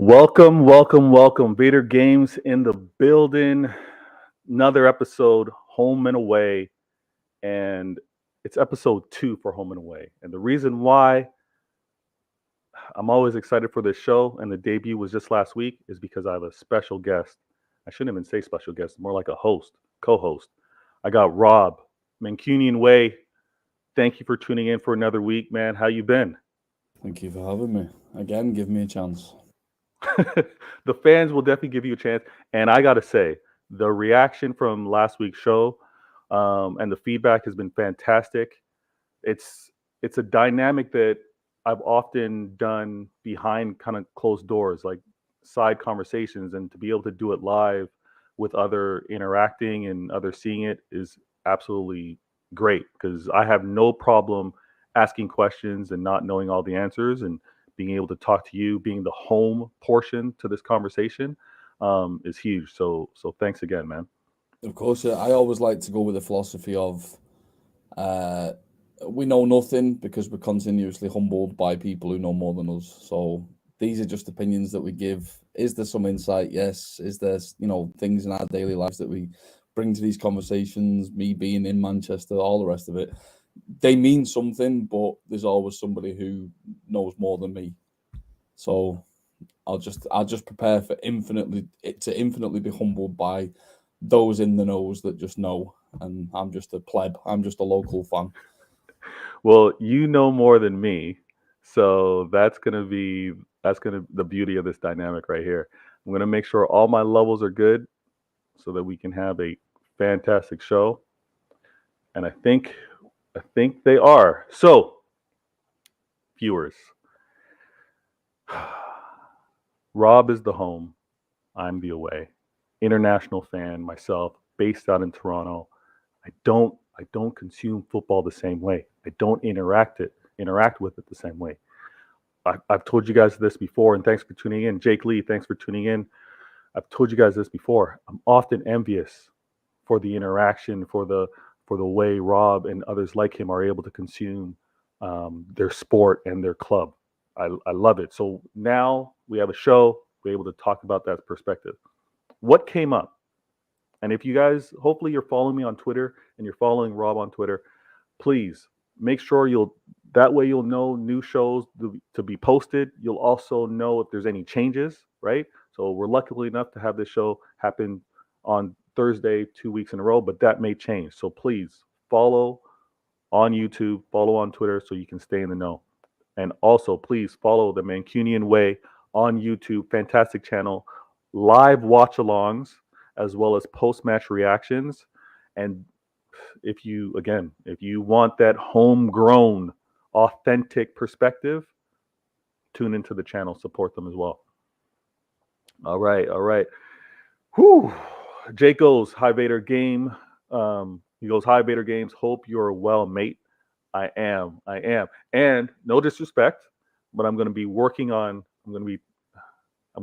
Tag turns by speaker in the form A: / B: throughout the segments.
A: Welcome. Vader Games in the building. Another episode, home and away. And it's episode 2 for home and away. And the reason why I'm always excited for this show and the debut was just last week is because I have a special guest. I shouldn't even say special guest, more like a host, co-host. I got Rob, Mancunian Way. Thank you for tuning in for another week, man. How you been?
B: Thank you for having me. Again, give me a chance.
A: The fans will definitely give you a chance. And I got to say, the reaction from last week's show and the feedback has been fantastic. It's a dynamic that I've often done behind kind of closed doors, like side conversations, and to be able to do it live with other interacting and others seeing it is absolutely great because I have no problem asking questions and not knowing all the answers and being able to talk to you, being the home portion to this conversation is huge. So thanks again, man.
B: Of course, I always like to go with the philosophy of we know nothing because we're continuously humbled by people who know more than us. So these are just opinions that we give. Is there some insight? Yes. Is there, things in our daily lives that we bring to these conversations? Me being in Manchester, all the rest of it. They mean something, but there's always somebody who knows more than me. So I'll just prepare for infinitely be humbled by those in the knows that just know, and I'm just a pleb. I'm just a local fan.
A: Well, you know more than me, so that's gonna be the beauty of this dynamic right here. I'm gonna make sure all my levels are good so that we can have a fantastic show, and I think they are. So, viewers, Rob is the home. I'm the away. International fan myself, based out in Toronto. I don't consume football the same way. I don't interact with it the same way. I've told you guys this before, and thanks for tuning in. Jake Lee, thanks for tuning in. I've told you guys this before. I'm often envious for the interaction, for the way Rob and others like him are able to consume their sport and their club. I love it. So now we have a show. We're able to talk about that perspective. What came up? And if you guys, hopefully you're following me on Twitter and you're following Rob on Twitter, please make sure that way you'll know new shows to be posted. You'll also know if there's any changes, right? So we're lucky enough to have this show happen on Thursday, 2 weeks in a row, but that may change. So please follow on YouTube, follow on Twitter so you can stay in the know. And also, please follow the Mancunian Way on YouTube. Fantastic channel. Live watch alongs as well as post match reactions. And if you want that homegrown, authentic perspective, tune into the channel, support them as well. All right. Whew. Jake goes, hi Vader Game. He goes, hi Vader Games. Hope you're well, mate. I am. And no disrespect, but I'm going to be working on. I'm going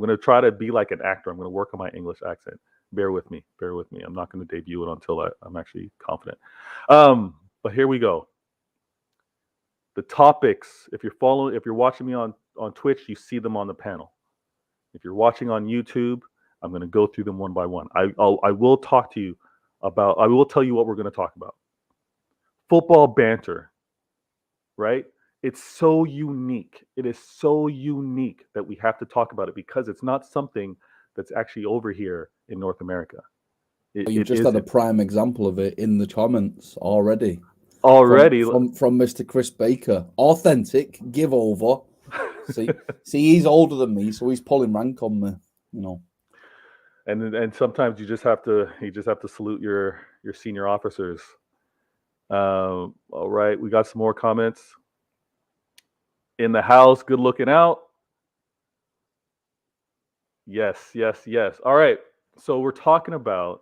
A: to try to be like an actor. I'm going to work on my English accent. Bear with me. I'm not going to debut it until I'm actually confident. But here we go. The topics. If you're watching me on Twitch, you see them on the panel. If you're watching on YouTube, I'm going to go through them one by one. I will talk to you about. I will tell you what we're going to talk about. Football banter. Right? It's so unique. It is so unique that we have to talk about it because it's not something that's actually over here in North America.
B: You just had a prime example of it in the comments already. From Mr. Chris Baker. Authentic, give over. See, he's older than me, so he's pulling rank on me,
A: And sometimes you just have to salute your senior officers. All right, we got some more comments. In the house, good looking out. Yes. All right, so we're talking about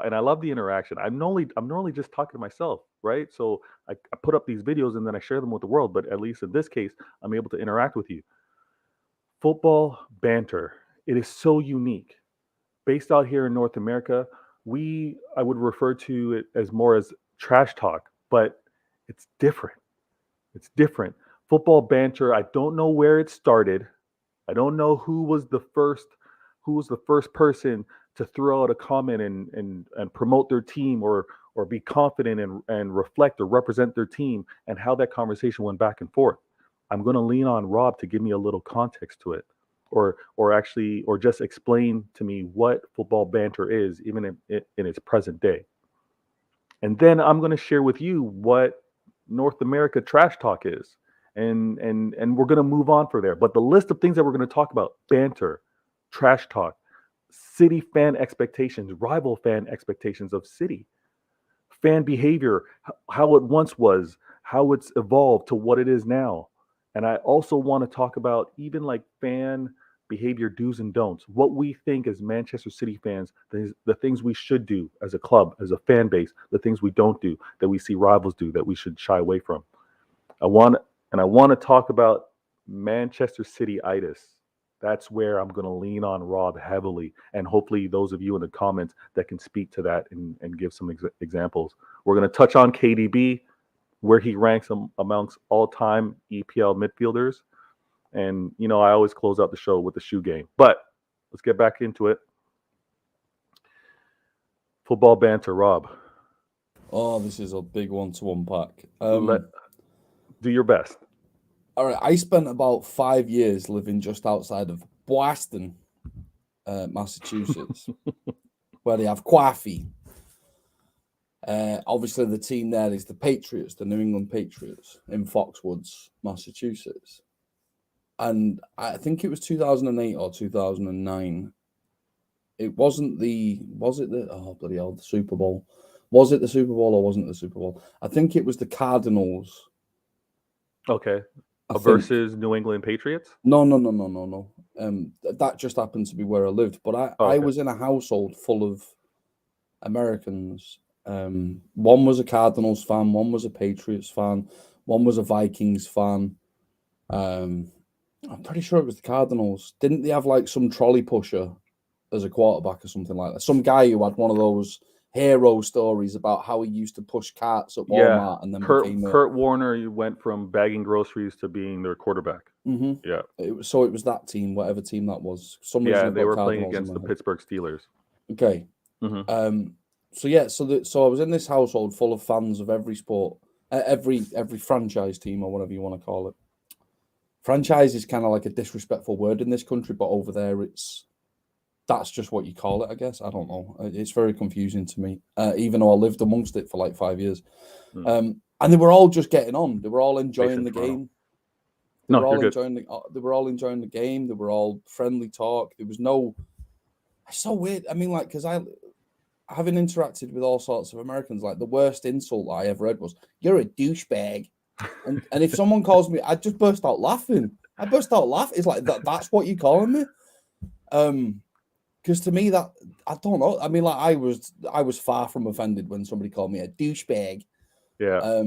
A: and I love the interaction. I'm normally just talking to myself, right? So I put up these videos and then I share them with the world. But at least in this case, I'm able to interact with you. Football banter. It is so unique. Based out here in North America, I would refer to it as more as trash talk, but it's different. Football banter, I don't know where it started. I don't know who was the first person to throw out a comment and promote their team or be confident and reflect or represent their team and how that conversation went back and forth. I'm going to lean on Rob to give me a little context to it, or just explain to me what football banter is, even in its present day. And then I'm going to share with you what North America trash talk is, and we're going to move on from there. But the list of things that we're going to talk about: banter, trash talk, City fan expectations, rival fan expectations of City, fan behavior, how it once was, how it's evolved to what it is now. And I also want to talk about even like fan behavior do's and don'ts, what we think as Manchester City fans, the things we should do as a club, as a fan base, the things we don't do, that we see rivals do, that we should shy away from. I want I want to talk about Manchester City-itis. That's where I'm going to lean on Rob heavily, and hopefully those of you in the comments that can speak to that and give some examples. We're going to touch on KDB, where he ranks amongst all-time EPL midfielders, and I always close out the show with the shoe game. But let's get back into it. Football banter, Rob.
B: Oh, this is a big one to unpack.
A: Do your best.
B: All right, I spent about 5 years living just outside of Boston, Massachusetts, where they have coffee. Obviously, the team there is the Patriots, the New England Patriots in Foxwoods, Massachusetts. And I think it was 2008 or 2009. It wasn't the Super Bowl. Was it the Super Bowl or wasn't it the Super Bowl? I think it was the Cardinals.
A: Okay. Versus New England Patriots?
B: No. That just happened to be where I lived. But I was in a household full of Americans. One was a Cardinals fan, one was a Patriots fan, one was a Vikings fan. I'm pretty sure it was the Cardinals. Didn't they have like some trolley pusher as a quarterback or something like that? Some guy who had one of those hero stories about how he used to push carts at Walmart and then
A: Kurt Warner went from bagging groceries to being their quarterback.
B: Mm-hmm.
A: Yeah.
B: It was that team, whatever team that was.
A: They were playing against the Pittsburgh Steelers.
B: Okay.
A: Mm-hmm.
B: So I was in this household full of fans of every sport, every franchise team or whatever you want to call it. Franchise is kind of like a disrespectful word in this country, but over there that's just what you call it, I guess. I don't know. It's very confusing to me, even though I lived amongst it for like 5 years. And they were all just getting on. They were all enjoying the game. They were all enjoying the game. They were all friendly talk. There was no. It's so weird. I mean, like, because having interacted with all sorts of Americans, like the worst insult I ever heard was "You're a douchebag," and if someone calls me, I just burst out laughing. It's like that's what you're calling me. Because to me, that I don't know. I mean, like I was far from offended when somebody called me a douchebag.
A: Yeah.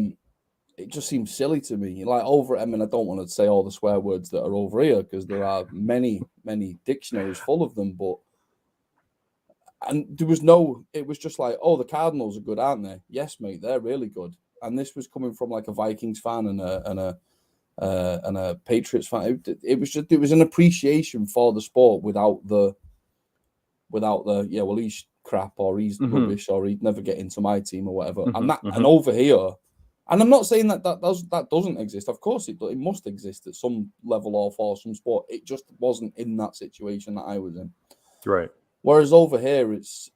B: It just seems silly to me. Like I mean, I don't want to say all the swear words that are over here because there are many dictionaries full of them. And there was it was just like, oh, the Cardinals are good, aren't they? Yes, mate, they're really good. And this was coming from like a Vikings fan and a Patriots fan. It was an appreciation for the sport without the well, he's crap or he's rubbish or he'd never get into my team or whatever. And over here, and I'm not saying that doesn't exist. Of course it must exist at some level or for some sport. It just wasn't in that situation that I was in.
A: Right.
B: Whereas over here, it's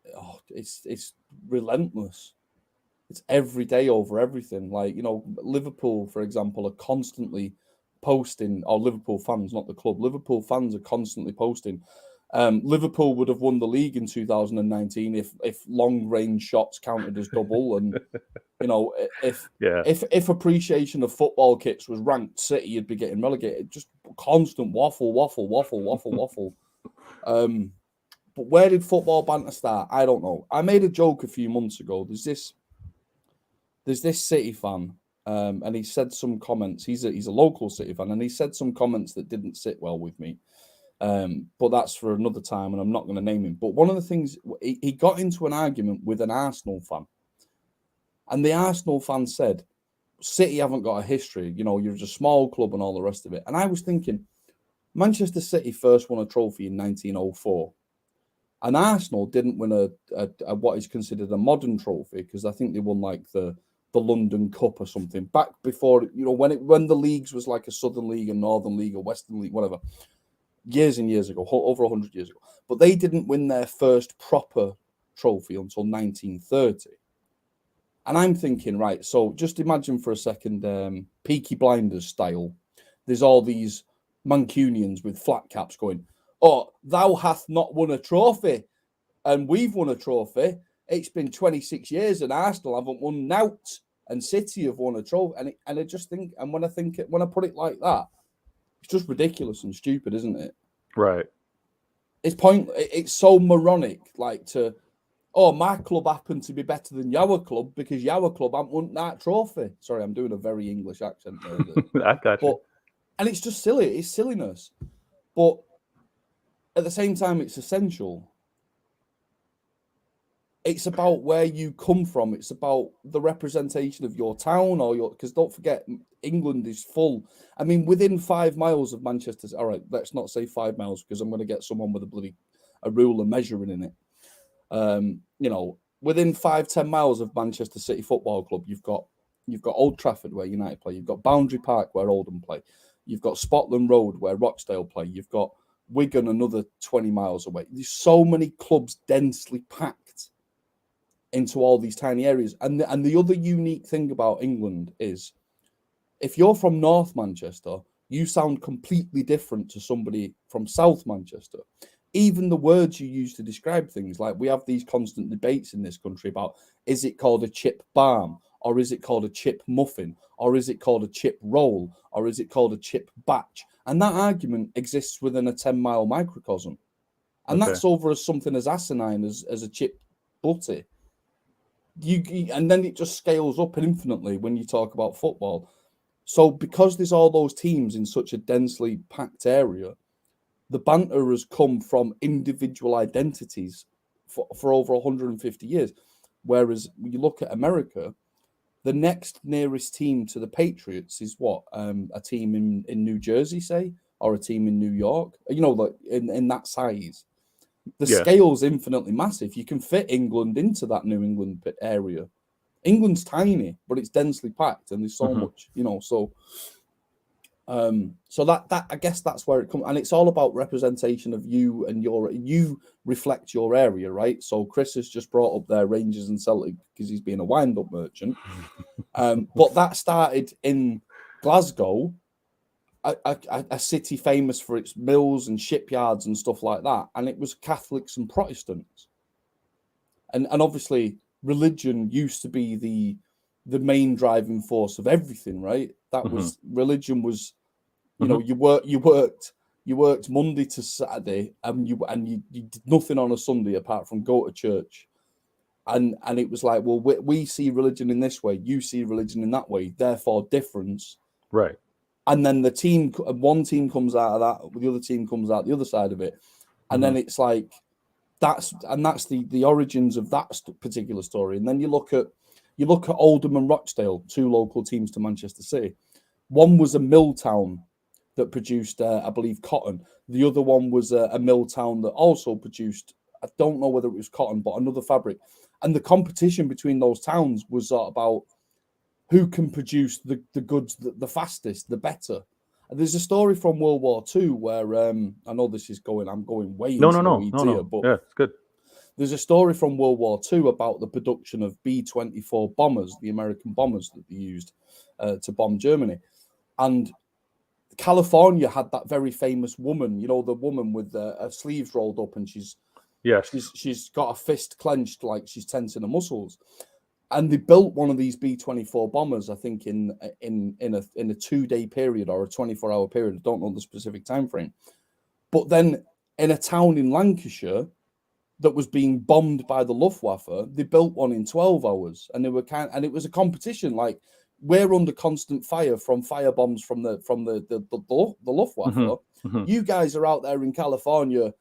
B: relentless. It's every day over everything. Like, Liverpool, for example, are constantly posting, or Liverpool fans, not the club. Liverpool fans are constantly posting. Liverpool would have won the league in 2019 if long range shots counted as double, and if appreciation of football kits was ranked, City you'd be getting relegated. Just constant waffle. But where did football banter start? I don't know. I made a joke a few months ago. There's this City fan, and he said some comments. He's a local City fan, and he said some comments that didn't sit well with me. But that's for another time, and I'm not going to name him. But one of the things, he got into an argument with an Arsenal fan, and the Arsenal fan said, City haven't got a history, you're just a small club and all the rest of it. And I was thinking, Manchester City first won a trophy in 1904. And Arsenal didn't win a what is considered a modern trophy, because I think they won like the London Cup or something back before, when the leagues was like a Southern League, a Northern League, a Western League, whatever, years and years ago, over 100 years ago. But they didn't win their first proper trophy until 1930. And I'm thinking, right, so just imagine for a second, Peaky Blinders style. There's all these Mancunians with flat caps going, "Oh, thou hath not won a trophy, and we've won a trophy. It's been 26 years, and Arsenal haven't won nought, and City have won a trophy." And I just think, and when I put it like that, it's just ridiculous and stupid, isn't it?
A: Right.
B: It's so moronic, like my club happened to be better than your club because your club haven't won that trophy. Sorry, I'm doing a very English accent there.
A: I got you.
B: And it's just silly. It's silliness. But at the same time, it's essential. It's about where you come from. It's about the representation of your town because don't forget, England is full. I mean, within 5 miles of Manchester. All right, let's not say 5 miles because I'm going to get someone with a ruler measuring in it. Within 5-10 miles of Manchester City Football Club, you've got Old Trafford where United play. You've got Boundary Park where Oldham play. You've got Spotland Road where Rochdale play. You've got Wigan another 20 miles away. There's so many clubs densely packed into all these tiny areas. And the other unique thing about England is if you're from North Manchester, you sound completely different to somebody from South Manchester. Even the words you use to describe things, like we have these constant debates in this country about, is it called a chip balm, or is it called a chip muffin, or is it called a chip roll, or is it called a chip batch? And that argument exists within a 10-mile microcosm. And that's over as something as asinine as a chip butty. And then it just scales up infinitely when you talk about football. So because there's all those teams in such a densely packed area, the banter has come from individual identities for over 150 years. Whereas when you look at America, the next nearest team to the Patriots is what? A team in New Jersey, say, or a team in New York, like in that size. The scale's infinitely massive. You can fit England into that New England area. England's tiny, but it's densely packed, and there's so much, so that I guess that's where it comes, and it's all about representation of you and you reflect your area, right? So Chris has just brought up their Rangers and Celtic because he's been a wind-up merchant, but that started in Glasgow, a city famous for its mills and shipyards and stuff like that, and it was Catholics and Protestants, and obviously religion used to be the main driving force of everything, right? That was religion was, you worked Monday to Saturday, and you did nothing on a Sunday apart from go to church, and it was like, well, we see religion in this way, you see religion in that way, therefore difference,
A: right?
B: And then one team comes out of that, the other team comes out the other side of it, and then it's like that's the origins of that particular story. And then you look at Oldham and Rochdale, two local teams to Manchester City. One was a mill town that produced, I believe, cotton. The other one was a mill town that also produced, I don't know whether it was cotton, but another fabric. And the competition between those towns was about who can produce the goods the fastest, the better. And there's a story from World War II where, I know I'm going way into the weeds here, but
A: yeah, it's good.
B: There's a story from World War II about the production of B-24 bombers, the American bombers that they used to bomb Germany. And California had that very famous woman, the woman with her sleeves rolled up, and she's got a fist clenched like she's tensing her muscles. And they built one of these B-24 bombers, I think, in a 2-day period or a 24-hour period. I don't know the specific time frame. But then in a town in Lancashire that was being bombed by the Luftwaffe, they built one in 12 hours, and and it was a competition. Like, we're under constant fire from fire bombs from the Luftwaffe. You guys are out there in California,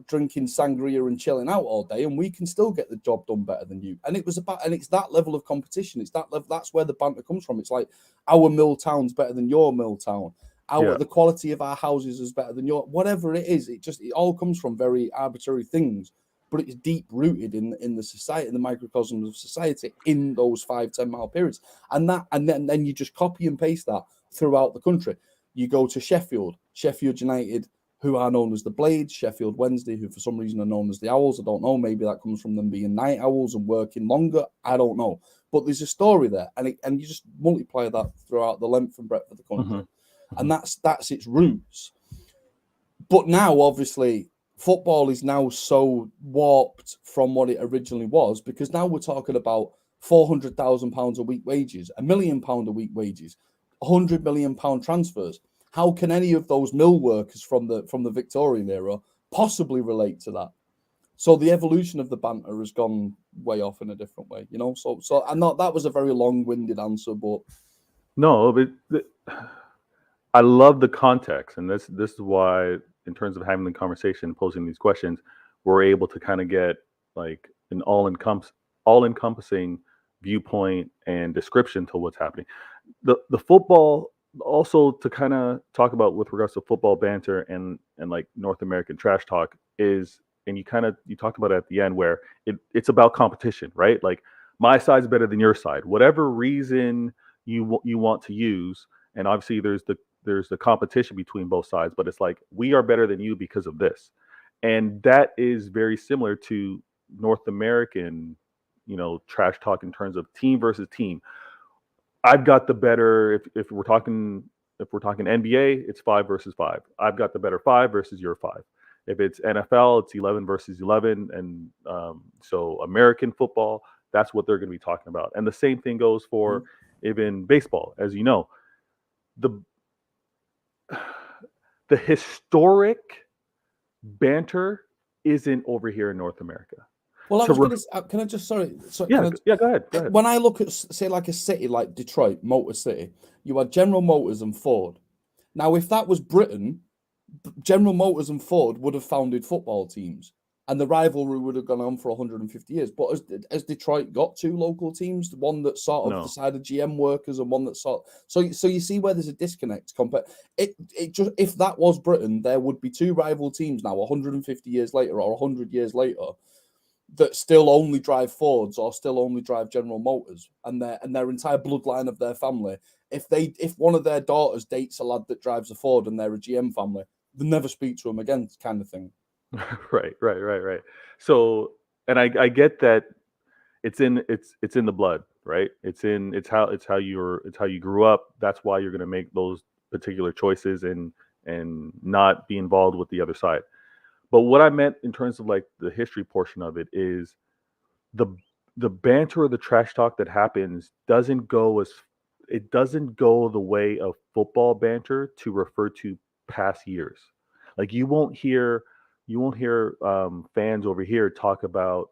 B: drinking sangria and chilling out all day, and we can still get the job done better than you. And it's that level of competition. It's that level. That's where the banter comes from. It's like, our mill town's better than your mill town. the quality of our houses is better than your, whatever it is. It all comes from very arbitrary things, but it's deep rooted in the society, in the microcosm of society, in those 5-10 mile periods. And then you just copy and paste that throughout the country. You go to Sheffield United, who are known as the Blades, Sheffield Wednesday, who for some reason are known as the Owls. I don't know. Maybe that comes from them being night owls and working longer. I don't know. But there's a story there, and you just multiply that throughout the length and breadth of the country, and that's its roots. But now, obviously, football is now so warped from what it originally was, because now we're talking about £400,000 a week wages, £1 million a week wages, £100 million transfers. How can any of those mill workers from the Victorian era possibly relate to that? So the evolution of the banter has gone way off in a different way, you know. So I know that was a very long-winded answer, but
A: no, but I love the context, and this is why, in terms of having the conversation, posing these questions, we're able to kind of get like an all-encompassing viewpoint and description to what's happening. The football, also to kind of talk about with regards to football banter and like North American trash talk is, and you talked about it at the end, where it's about competition, right? Like, my side's better than your side, whatever reason you want to use, and obviously there's the competition between both sides, but it's like, we are better than you because of this. And that is very similar to North American, trash talk in terms of team versus team. I've got the better, if we're talking NBA, it's 5 versus 5. I've got the better 5 versus your 5. If it's NFL, it's 11 versus 11. And so American football, that's what they're going to be talking about. And the same thing goes for even baseball. As you know, the historic banter isn't over here in North America.
B: Well, I was going to. Can I just sorry?
A: Yeah, go ahead.
B: When I look at, say, like a city like Detroit, Motor City, you had General Motors and Ford. Now, if that was Britain, General Motors and Ford would have founded football teams, and the rivalry would have gone on for 150 years. But has Detroit got 2 local teams? The one that sort of decided GM workers, and one that so you see where there's a disconnect. If that was Britain, there would be 2 rival teams now, 150 years later or 100 years later, that still only drive Fords or still only drive General Motors, and their entire bloodline of their family. If one of their daughters dates a lad that drives a Ford and they're a GM family, they'll never speak to him again, kind of thing.
A: Right. So, and I get that it's in the blood, right? It's how you grew up. That's why you're going to make those particular choices and not be involved with the other side. But what I meant in terms of like the history portion of it is the banter or the trash talk that happens doesn't go the way of football banter to refer to past years. Like, you won't hear fans over here talk about,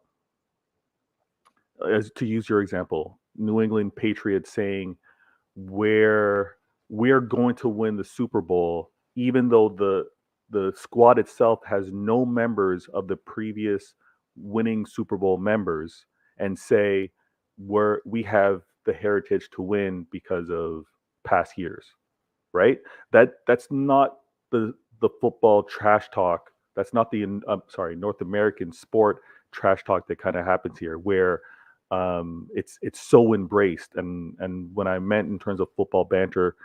A: as to use your example, New England Patriots saying we're going to win the Super Bowl, even though the squad itself has no members of the previous winning Super Bowl members, and say we have the heritage to win because of past years, right? That's not the football trash talk. That's not the North American sport trash talk that kind of happens here, where it's so embraced. And when I meant in terms of football banter,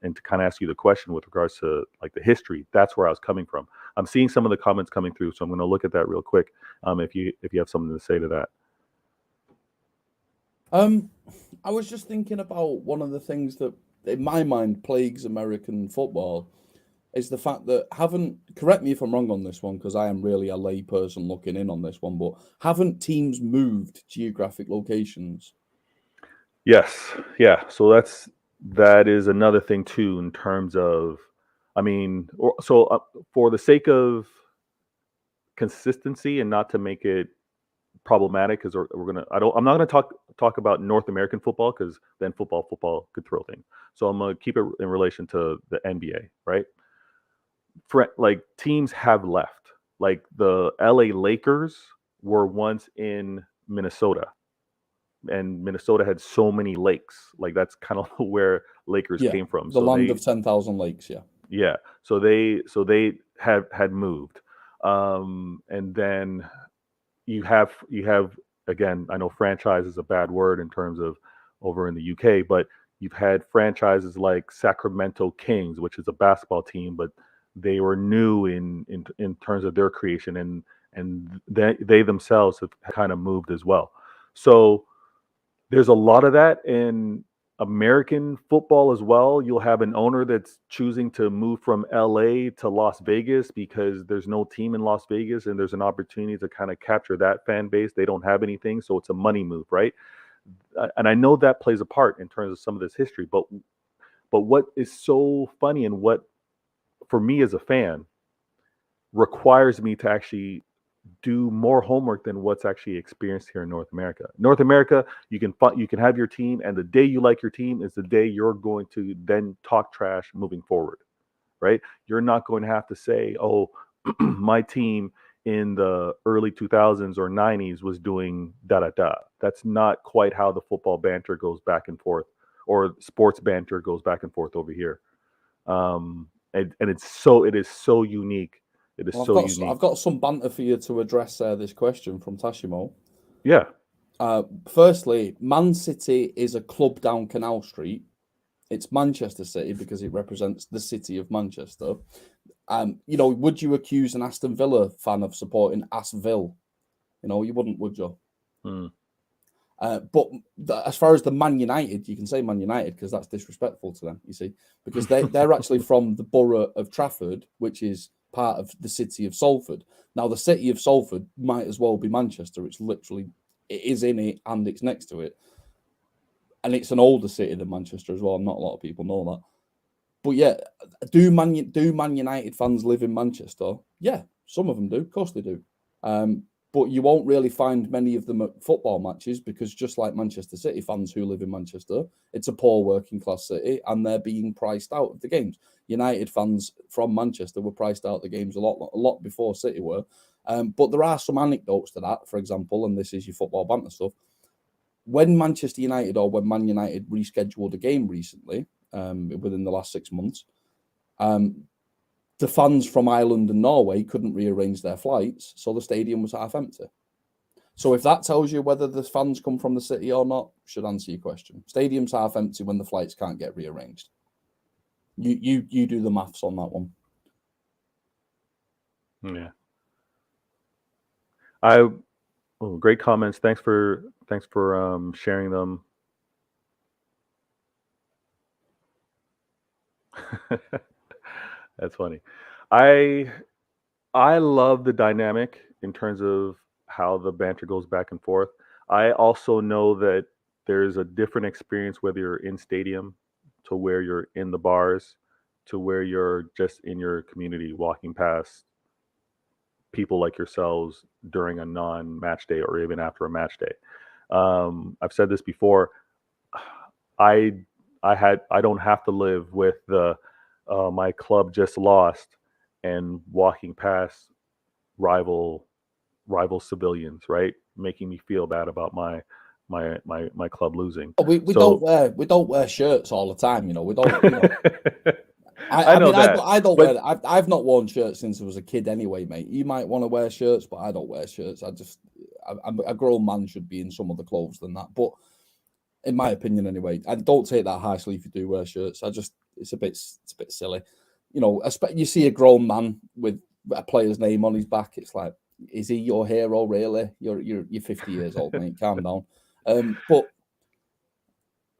A: and to kind of ask you the question with regards to like the history, that's where I was coming from. I'm seeing some of the comments coming through, so I'm going to look at that real quick. If you have something to say to that.
B: I was just thinking about one of the things that, in my mind, plagues American football is the fact that correct me if I'm wrong on this one, because I am really a lay person looking in on this one, but haven't teams moved geographic locations?
A: Yes. Yeah. So that is another thing too, in terms of, for the sake of consistency and not to make it problematic, because I'm not gonna talk about North American football, because then football could throw things. So I'm gonna keep it in relation to the NBA, right? Like, teams have left. Like, the LA Lakers were once in Minnesota, and Minnesota had so many lakes. Like, that's kind of where Lakers came from.
B: The land of 10,000 lakes, yeah.
A: Yeah. So they had moved. And then you have again, I know franchise is a bad word in terms of over in the UK, but you've had franchises like Sacramento Kings, which is a basketball team, but they were new in terms of their creation, and they themselves have kind of moved as well. So there's a lot of that in American football as well. You'll have an owner that's choosing to move from LA to Las Vegas because there's no team in Las Vegas and there's an opportunity to kind of capture that fan base. They don't have anything, so it's a money move, right? And I know that plays a part in terms of some of this history, but what is so funny and what for me as a fan requires me to actually do more homework than what's actually experienced here in North America. North America, you can have your team, and the day you like your team is the day you're going to then talk trash moving forward, right? You're not going to have to say, "Oh, my team in the early 2000s or 90s was doing da da da." That's not quite how the football banter goes back and forth, or sports banter goes back and forth over here. And it is so unique. It is
B: Well,
A: so unique.
B: I've got some banter for you to address this question from Tashimo.
A: Yeah.
B: Firstly, Man City is a club down Canal Street. It's Manchester City because it represents the city of Manchester. Would you accuse an Aston Villa fan of supporting Asville? You wouldn't, would you?
A: Mm.
B: But as far as the Man United, you can say Man United because that's disrespectful to them, you see, because they're actually from the borough of Trafford, which is part of the city of Salford. Now, the city of Salford might as well be Manchester. It is in it and it's next to it. And it's an older city than Manchester as well. Not a lot of people know that. But yeah, do Man United fans live in Manchester? Yeah, some of them do. Of course they do. But you won't really find many of them at football matches because just like Manchester City fans who live in Manchester, it's a poor working class city and they're being priced out of the games. United fans from Manchester were priced out of the games a lot before City were. But there are some anecdotes to that, for example, and this is your football banter stuff. When Manchester United or when Man United rescheduled a game recently, within the last 6 months, the fans from Ireland and Norway couldn't rearrange their flights, so the stadium was half empty. So if that tells you whether the fans come from the city or not, should answer your question. Stadium's half empty when the flights can't get rearranged. You do the maths on that one.
A: Yeah. Great comments. Thanks for sharing them. That's funny. I love the dynamic in terms of how the banter goes back and forth. I also know that there's a different experience whether you're in stadium to where you're in the bars to where you're just in your community walking past people like yourselves during a non-match day or even after a match day. I've said this before. I I don't have to live with the my club just lost and walking past rival civilians, right? Making me feel bad about my club losing.
B: We
A: So
B: don't wear shirts all the time, We don't.
A: I know that,
B: I don't
A: but
B: wear. I've not worn shirts since I was a kid anyway, mate. You might want to wear shirts, but I don't wear shirts. A grown man should be in some other clothes than that. But in my opinion, anyway, I don't take that harshly if you do wear shirts. It's a bit silly, You see a grown man with a player's name on his back. It's like, is he your hero? Really? You're 50 years old, mate. Calm down. But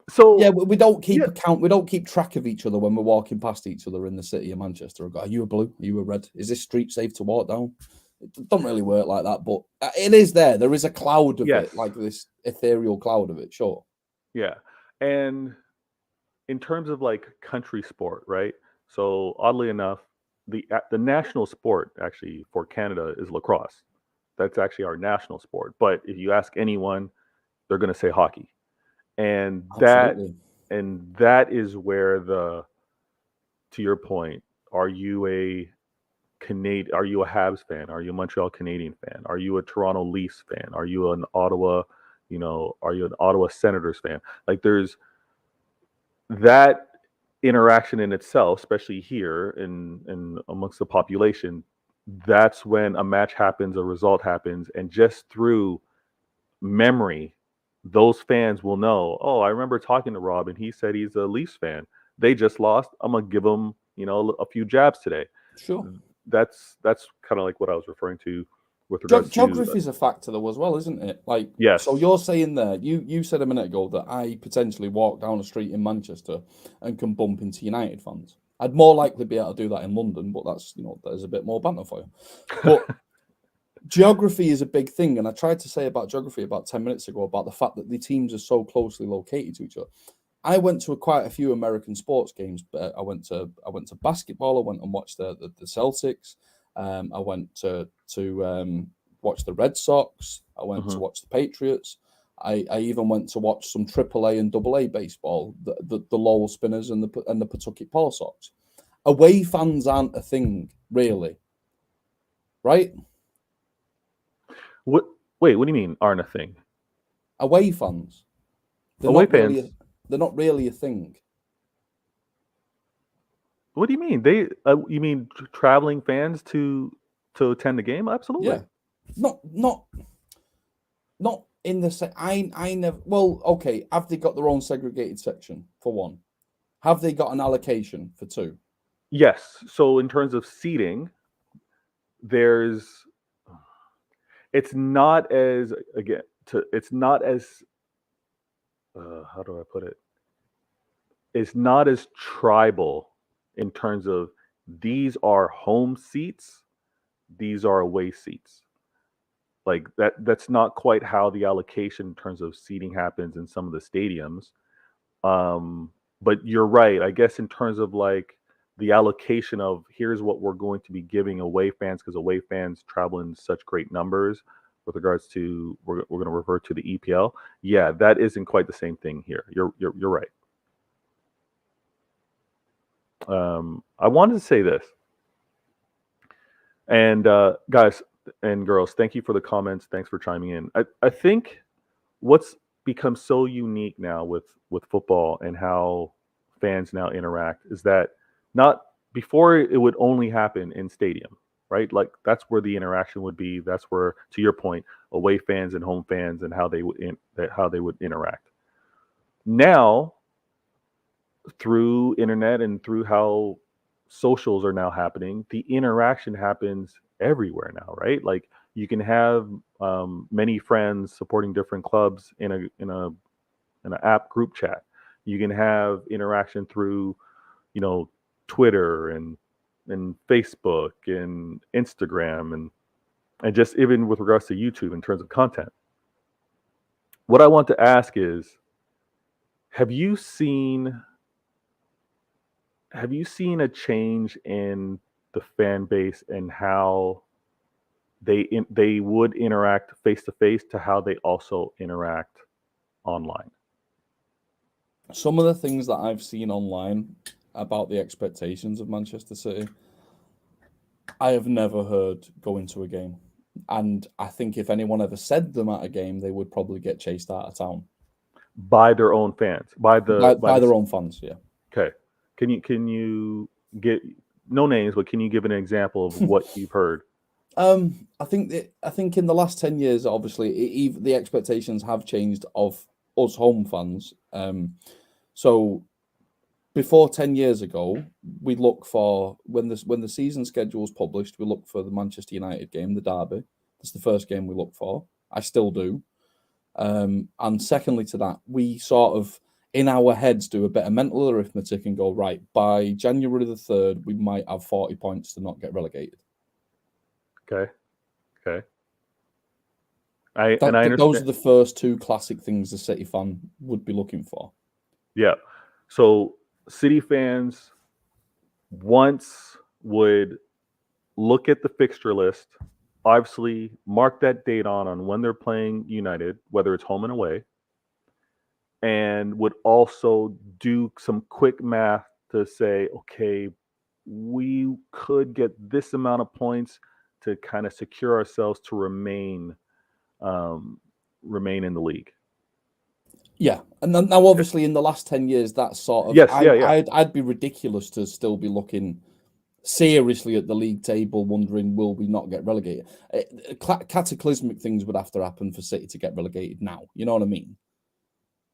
A: so
B: yeah, we don't keep
A: yeah,
B: account. We don't keep track of each other when we're walking past each other in the city of Manchester. Are you a blue? Are you a red? Is this street safe to walk down? It don't really work like that, but it is there. There is a cloud of
A: yes,
B: it, like this ethereal cloud of it. Sure.
A: yeah, and in terms of like country sport, right? So oddly enough, the national sport actually for Canada is lacrosse. That's actually our national sport. But if you ask anyone, they're going to say hockey, and
B: Absolutely.
A: that is where to your point, are you a Are you a Habs fan? Are you a Montreal Canadian fan? Are you a Toronto Leafs fan? Are you an Ottawa? Are you an Ottawa Senators fan? Like there's that interaction in itself, especially here in amongst the population, that's when a match happens, a result happens, and just through memory, those fans will know, oh, I remember talking to Rob and he said he's a Leafs fan. They just lost. I'm gonna give them, a few jabs today.
B: Sure.
A: That's kind of like what I was referring to with regards to
B: Geography is a factor though as well, isn't it? Like,
A: yes.
B: so you're saying there, you said a minute ago that I potentially walk down the street in Manchester and can bump into United fans. I'd more likely be able to do that in London, but that's, there's a bit more banter for you. But geography is a big thing, and I tried to say about geography about 10 minutes ago about the fact that the teams are so closely located to each other. I went to quite a few American sports games, but I went to basketball. I went and watched the Celtics. I went to watch the Red Sox. I went to watch the Patriots. I even went to watch some AAA and AA baseball, the Lowell Spinners and the Pawtucket Paw Sox. Away fans aren't a thing, really, right?
A: What? Wait, what do you mean aren't a thing?
B: Away fans.
A: Away fans.
B: They're not really a thing.
A: What do you mean? You mean traveling fans to attend the game? Absolutely.
B: Yeah. Not in the I never. Well, okay. Have they got their own segregated section for one? Have they got an allocation for two?
A: Yes. So in terms of seating, it's not as how do I put it? It's not as tribal in terms of these are home seats, these are away seats. Like that's not quite how the allocation in terms of seating happens in some of the stadiums. But you're right. I guess in terms of like the allocation of here's what we're going to be giving away fans, because away fans travel in such great numbers with regards to we're going to revert to the EPL. Yeah, that isn't quite the same thing here. You're right. I wanted to say this, and guys and girls, thank you for the comments. Thanks for chiming in. I think what's become so unique now with football and how fans now interact is that not before it would only happen in stadium, right? Like that's where the interaction would be. That's where, to your point, away fans and home fans and how they would interact. Now, through internet and through how socials are now happening, the interaction happens everywhere now, right? Like you can have many friends supporting different clubs in an app group chat. You can have interaction through, Twitter and Facebook and Instagram and just even with regards to YouTube in terms of content. What I want to ask is, have you seen a change in the fan base and how they would interact face to face to how they also interact online?
B: Some of the things that I've seen online about the expectations of Manchester City, I have never heard going to a game. And I think if anyone ever said them at a game, they would probably get chased out of town
A: By their own fans, by
B: their own fans. Yeah.
A: Okay. Can you get no names, but can you give an example of what you've heard?
B: I think in the last 10 years, obviously, the expectations have changed of us home fans. So before 10 years ago, we look for when the season schedule was published, we look for the Manchester United game, the derby. That's the first game we look for. I still do. And secondly to that, we sort of in our heads do a bit of mental arithmetic and go, right, by January the 3rd, we might have 40 points to not get relegated.
A: Okay. I understand.
B: Those are the first two classic things a City fan would be looking for.
A: Yeah. So City fans once would look at the fixture list, obviously mark that date on when they're playing United, whether it's home and away, and would also do some quick math to say, okay, we could get this amount of points to kind of secure ourselves to remain in the league.
B: Yeah, and then, now obviously in the last 10 years, that's sort of
A: Yes, yeah.
B: I'd be ridiculous to still be looking seriously at the league table, wondering will we not get relegated. Cataclysmic things would have to happen for City to get relegated now. You know what I mean?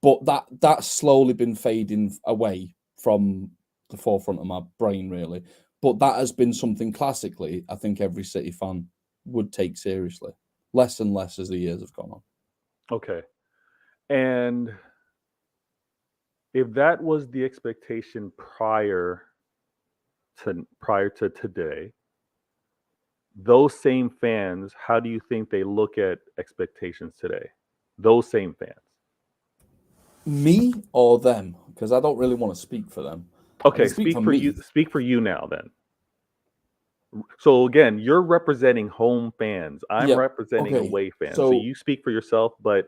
B: But that's slowly been fading away from the forefront of my brain, really. But that has been something classically I think every City fan would take seriously, less and less as the years have gone on.
A: Okay. And if that was the expectation prior to today, those same fans, how do you think they look at expectations today? Those same fans.
B: Me or them? Because I don't really want to speak for them. I
A: Okay,
B: can speak for me.
A: Speak for you now then. So again, you're representing home fans. I'm
B: Yeah.
A: representing
B: Okay.
A: away fans. So
B: So,
A: you speak for yourself, but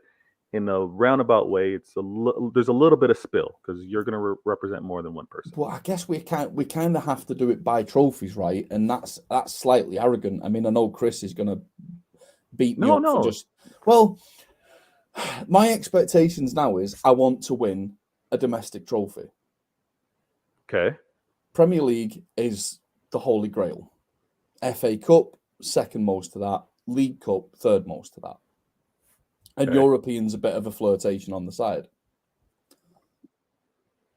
A: in a roundabout way, there's a little bit of spill because you're going to represent more than one person.
B: well, I guess we kind of have to do it by trophies, right? And that's slightly arrogant. I mean, I know Chris is going to beat me
A: No,
B: up for
A: no.
B: just well. My expectations now is I want to win a domestic trophy.
A: Okay.
B: Premier League is the holy grail. FA Cup, second most to that. League Cup, third most to that. And
A: Okay.
B: European's a bit of a flirtation on the side.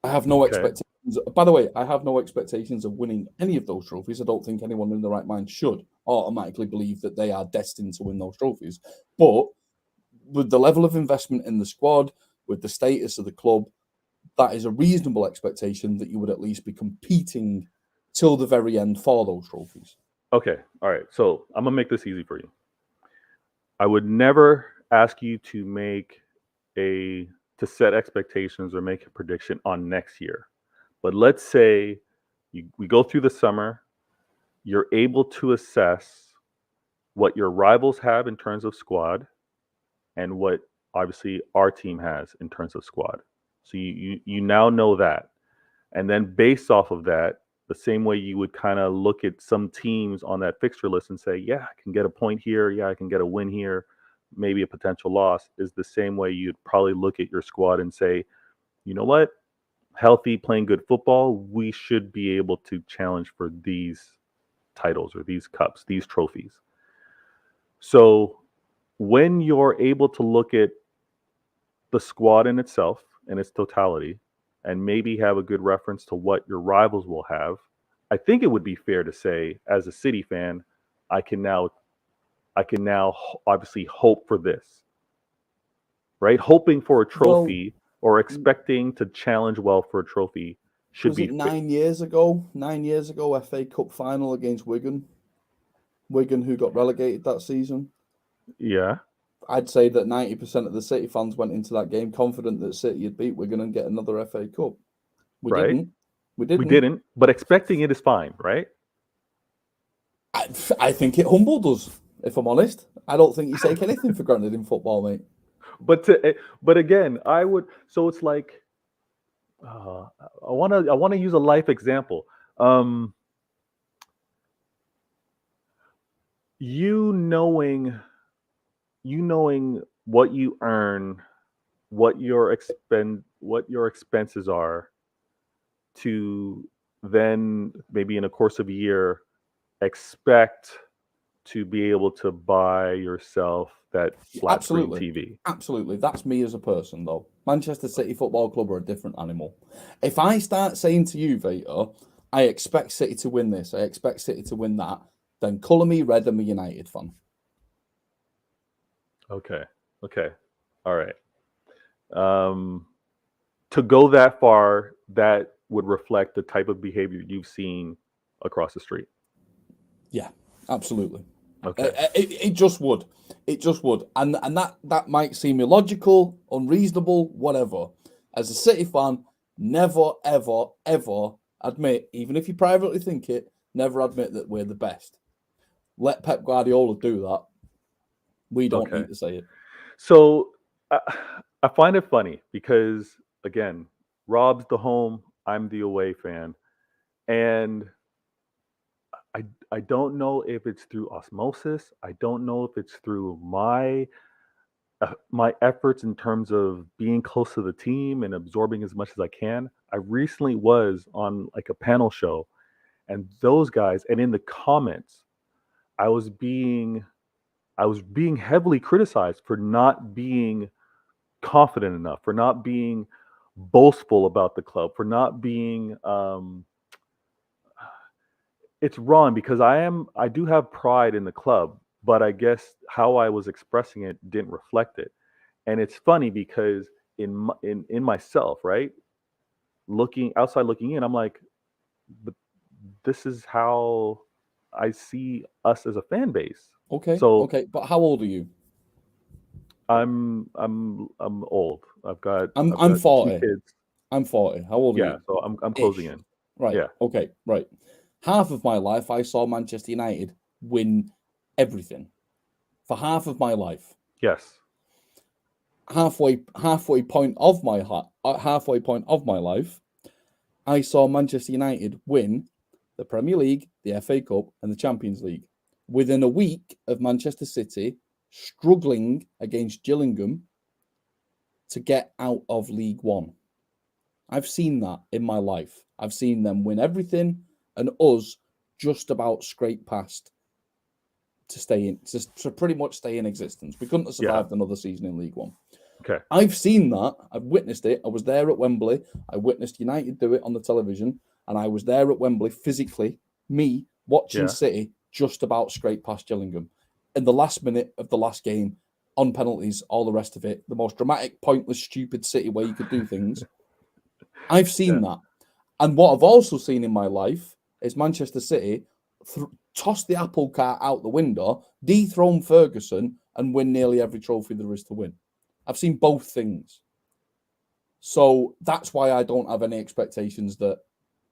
B: I have no
A: Okay.
B: expectations. By the way, I have no expectations of winning any of those trophies. I don't think anyone in the right mind should automatically believe that they are destined to win those trophies. But with the level of investment in the squad, with the status of the club, that is a reasonable expectation that you would at least be competing till the very end for those trophies.
A: Okay. All right. So I'm gonna make this easy for you. I would never ask you to set expectations or make a prediction on next year. But let's say we go through the summer, you're able to assess what your rivals have in terms of squad and what obviously our team has in terms of squad. So you now know that. And then based off of that, the same way you would kind of look at some teams on that fixture list and say, yeah, I can get a point here. Yeah, I can get a win here, maybe a potential loss, is the same way you'd probably look at your squad and say, you know what? Healthy, playing good football, we should be able to challenge for these titles or these cups, these trophies. So when you're able to look at the squad in itself, in its totality, and maybe have a good reference to what your rivals will have, I think it would be fair to say, as a City fan, I can now obviously hope for this, right? Hoping for a
B: Well,
A: trophy or expecting to challenge well for a trophy should
B: was
A: be
B: it 9 years ago? 9 years ago, FA Cup final against Wigan. Wigan, who got relegated that season.
A: yeah,
B: I'd say that 90% of the City fans went into that game confident that City had beat Wigan and get another FA Cup. We
A: right.
B: didn't. We
A: We
B: didn't.
A: didn't, but expecting it is fine, right?
B: I think it humbled us, if I'm honest. I don't think you take anything for granted in football, mate.
A: But again, I would. So it's like I want to use a life example. Um, you knowing you knowing what you earn, what your expenses are, to then maybe in a course of a year expect to be able to buy yourself that flat screen
B: Absolutely.
A: TV.
B: Absolutely. That's me as a person, though. Manchester City Football Club are a different animal. If I start saying to you, Vader, I expect City to win this, I expect City to win that, then colour me red, I'm a United fan.
A: Okay. Okay. All right. Um, to go that far, that would reflect the type of behavior you've seen across the street.
B: Yeah, absolutely.
A: Okay.
B: It just would. It just would. And that might seem illogical, unreasonable, whatever. As a City fan, never, ever, ever admit, even if you privately think it, never admit that we're the best. Let Pep Guardiola do that. We don't
A: Okay.
B: need to say it.
A: So I, I find it funny because again, Rob's the home, I'm the away fan, and I don't know if it's through osmosis. I don't know if it's through my my efforts in terms of being close to the team and absorbing as much as I can. I recently was on like a panel show, and those guys, and in the comments, I was being I was being heavily criticized for not being confident enough, for not being boastful about the club, for not being it's wrong because I do have pride in the club, but I guess how I was expressing it didn't reflect it. And it's funny because in myself, right? Looking outside looking in, I'm like, but this is how I see us as a fan base.
B: Okay,
A: So
B: okay. But how old are you?
A: I'm old.
B: I'm
A: I've
B: I'm
A: got two
B: 40.
A: kids.
B: I'm 40. How old are
A: Yeah,
B: you?
A: so I'm closing
B: Ish.
A: in.
B: Right.
A: Yeah.
B: Okay. Right. Half of my life, I saw Manchester United win everything. For half of my life,
A: Yes.
B: halfway point of my life, I saw Manchester United win the Premier League, the FA Cup, and the Champions League. Within a week of Manchester City struggling against Gillingham to get out of League One. I've seen that in my life. I've seen them win everything and us just about scrape past to stay in, to pretty much stay in existence. We couldn't have
A: Yeah.
B: survived another season in League One.
A: Okay.
B: I've seen that. I've witnessed it. I was there at Wembley. I witnessed United do it on the television, and I was there at Wembley physically, me watching
A: Yeah.
B: City just about scrape past Gillingham. In the last minute of the last game, on penalties, all the rest of it, the most dramatic, pointless, stupid City where you could do things. I've
A: Yeah.
B: seen that. And what I've also seen in my life is Manchester City toss the apple cart out the window, dethrone Ferguson, and win nearly every trophy there is to win. I've seen both things. So that's why I don't have any expectations that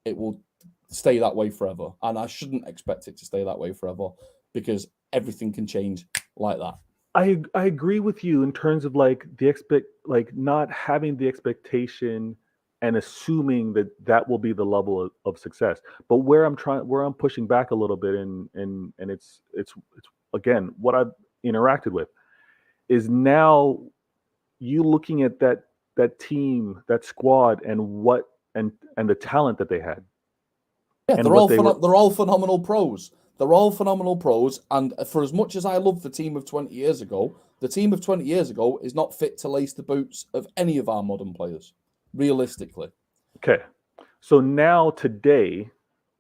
B: it will stay that way forever. And I shouldn't expect it to stay that way forever because everything can change like that.
A: I agree with you in terms of like not having the expectation and assuming that that will be the level of success. But where I'm pushing back a little bit and it's again what I've interacted with is now you looking at that team, that squad, and what and the talent that they had
B: Yeah,
A: and what they were.
B: they're all phenomenal pros. They're all phenomenal pros. And for as much as I love the team of 20 years ago, the team of 20 years ago is not fit to lace the boots of any of our modern players, realistically.
A: Okay, so now today,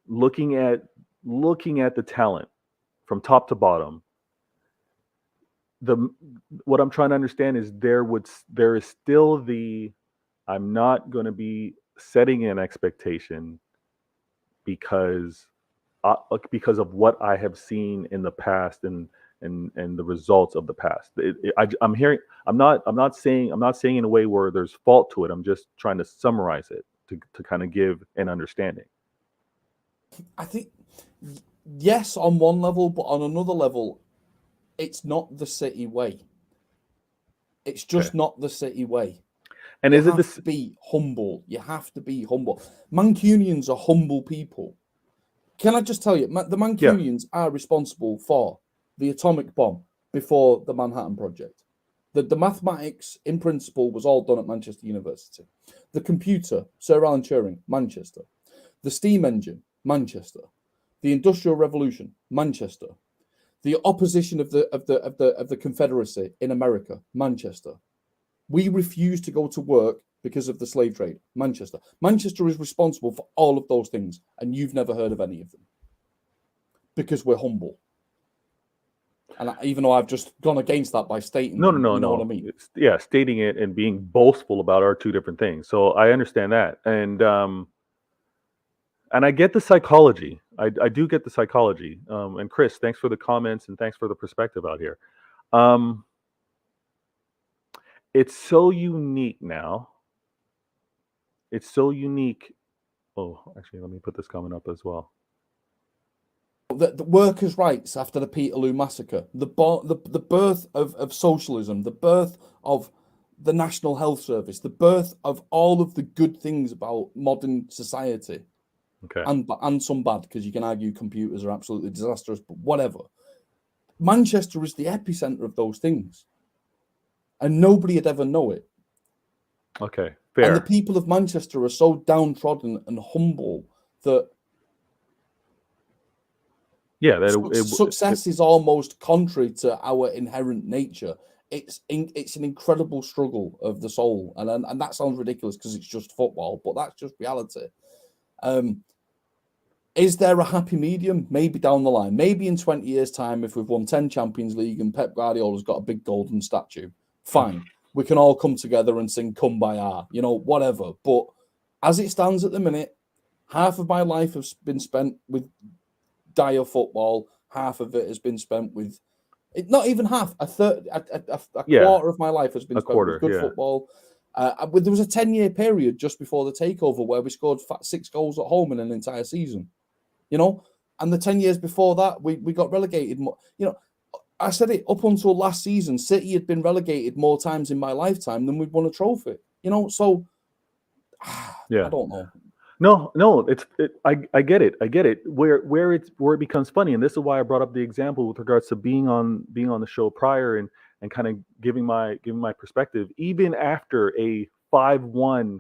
A: looking at the talent from top to bottom, the what I'm trying to understand is there is still the I'm not going to be setting an expectation because because of what I have seen in the past and the results of the past. I'm hearing. I'm not saying. I'm not saying in a way where there's fault to it. I'm just trying to summarize it to kind of give an understanding.
B: I think, yes, on one level, but on another level, it's not the City way. It's
A: Okay.
B: just not the City way.
A: And
B: You
A: is it
B: have
A: this?
B: to be humble. You have to be humble. Mancunians are humble people. Can I just tell you, the
A: Yeah.
B: Mancunians are responsible for the atomic bomb before the Manhattan Project. The mathematics, in principle, was all done at Manchester University. The computer, Sir Alan Turing, Manchester. The steam engine, Manchester. The Industrial Revolution, Manchester. The opposition of the Confederacy in America, Manchester. We refuse to go to work because of the slave trade, Manchester. Manchester is responsible for all of those things, and you've never heard of any of them because we're humble. And even though I've just gone against that by stating
A: No,
B: them, you know what I
A: no.
B: mean?
A: Yeah, stating it and being boastful about are two different things. So I understand that, and I get the psychology. I do get the psychology. And Chris, thanks for the comments and thanks for the perspective out here. Um, it's so unique now. It's so unique. Oh, actually, let me put this comment up as well.
B: The workers' rights after the Peterloo massacre, the birth of socialism, the birth of the National Health Service, the birth of all of the good things about modern society,
A: Okay.
B: and some bad, because you can argue computers are absolutely disastrous, but whatever. Manchester is the epicenter of those things. and nobody would ever know it.
A: Okay,
B: And the
A: fair.
B: people of Manchester are so downtrodden and humble that success is almost contrary to our inherent nature. It's an incredible struggle of the soul, and that sounds ridiculous because it's just football, but that's just reality. Is there a happy medium? Maybe down the line, maybe in 20 years' time, if we've won 10 Champions League and Pep Guardiola's got a big golden statue, fine. We can all come together and sing Kumbaya, whatever. But as it stands at the minute, half of my life has been spent with dire football. Half of it has been spent with, not even half, a quarter of my life has been spent with good football. There was a 10-year period just before the takeover where we scored 6 goals at home in an entire season. And the 10 years before that, we got relegated. I said it up until last season, City had been relegated more times in my lifetime than we'd won a trophy. So
A: yeah,
B: I don't know.
A: No, I get it. I get it. Where it becomes funny, and this is why I brought up the example with regards to being on the show prior and kind of giving my perspective, even after a 5-1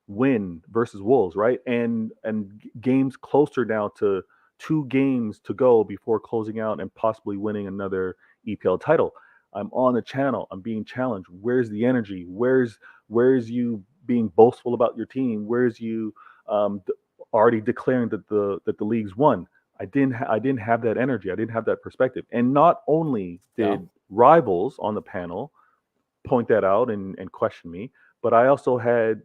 A: win versus Wolves, right? And games closer now to 2 games to go before closing out and possibly winning another EPL title. I'm on the channel. I'm being challenged. Where's the energy? Where's you being boastful about your team? Where's you already declaring that the league's won? I didn't have that energy. I didn't have that perspective. And not only did rivals on the panel point that out and question me, but I also had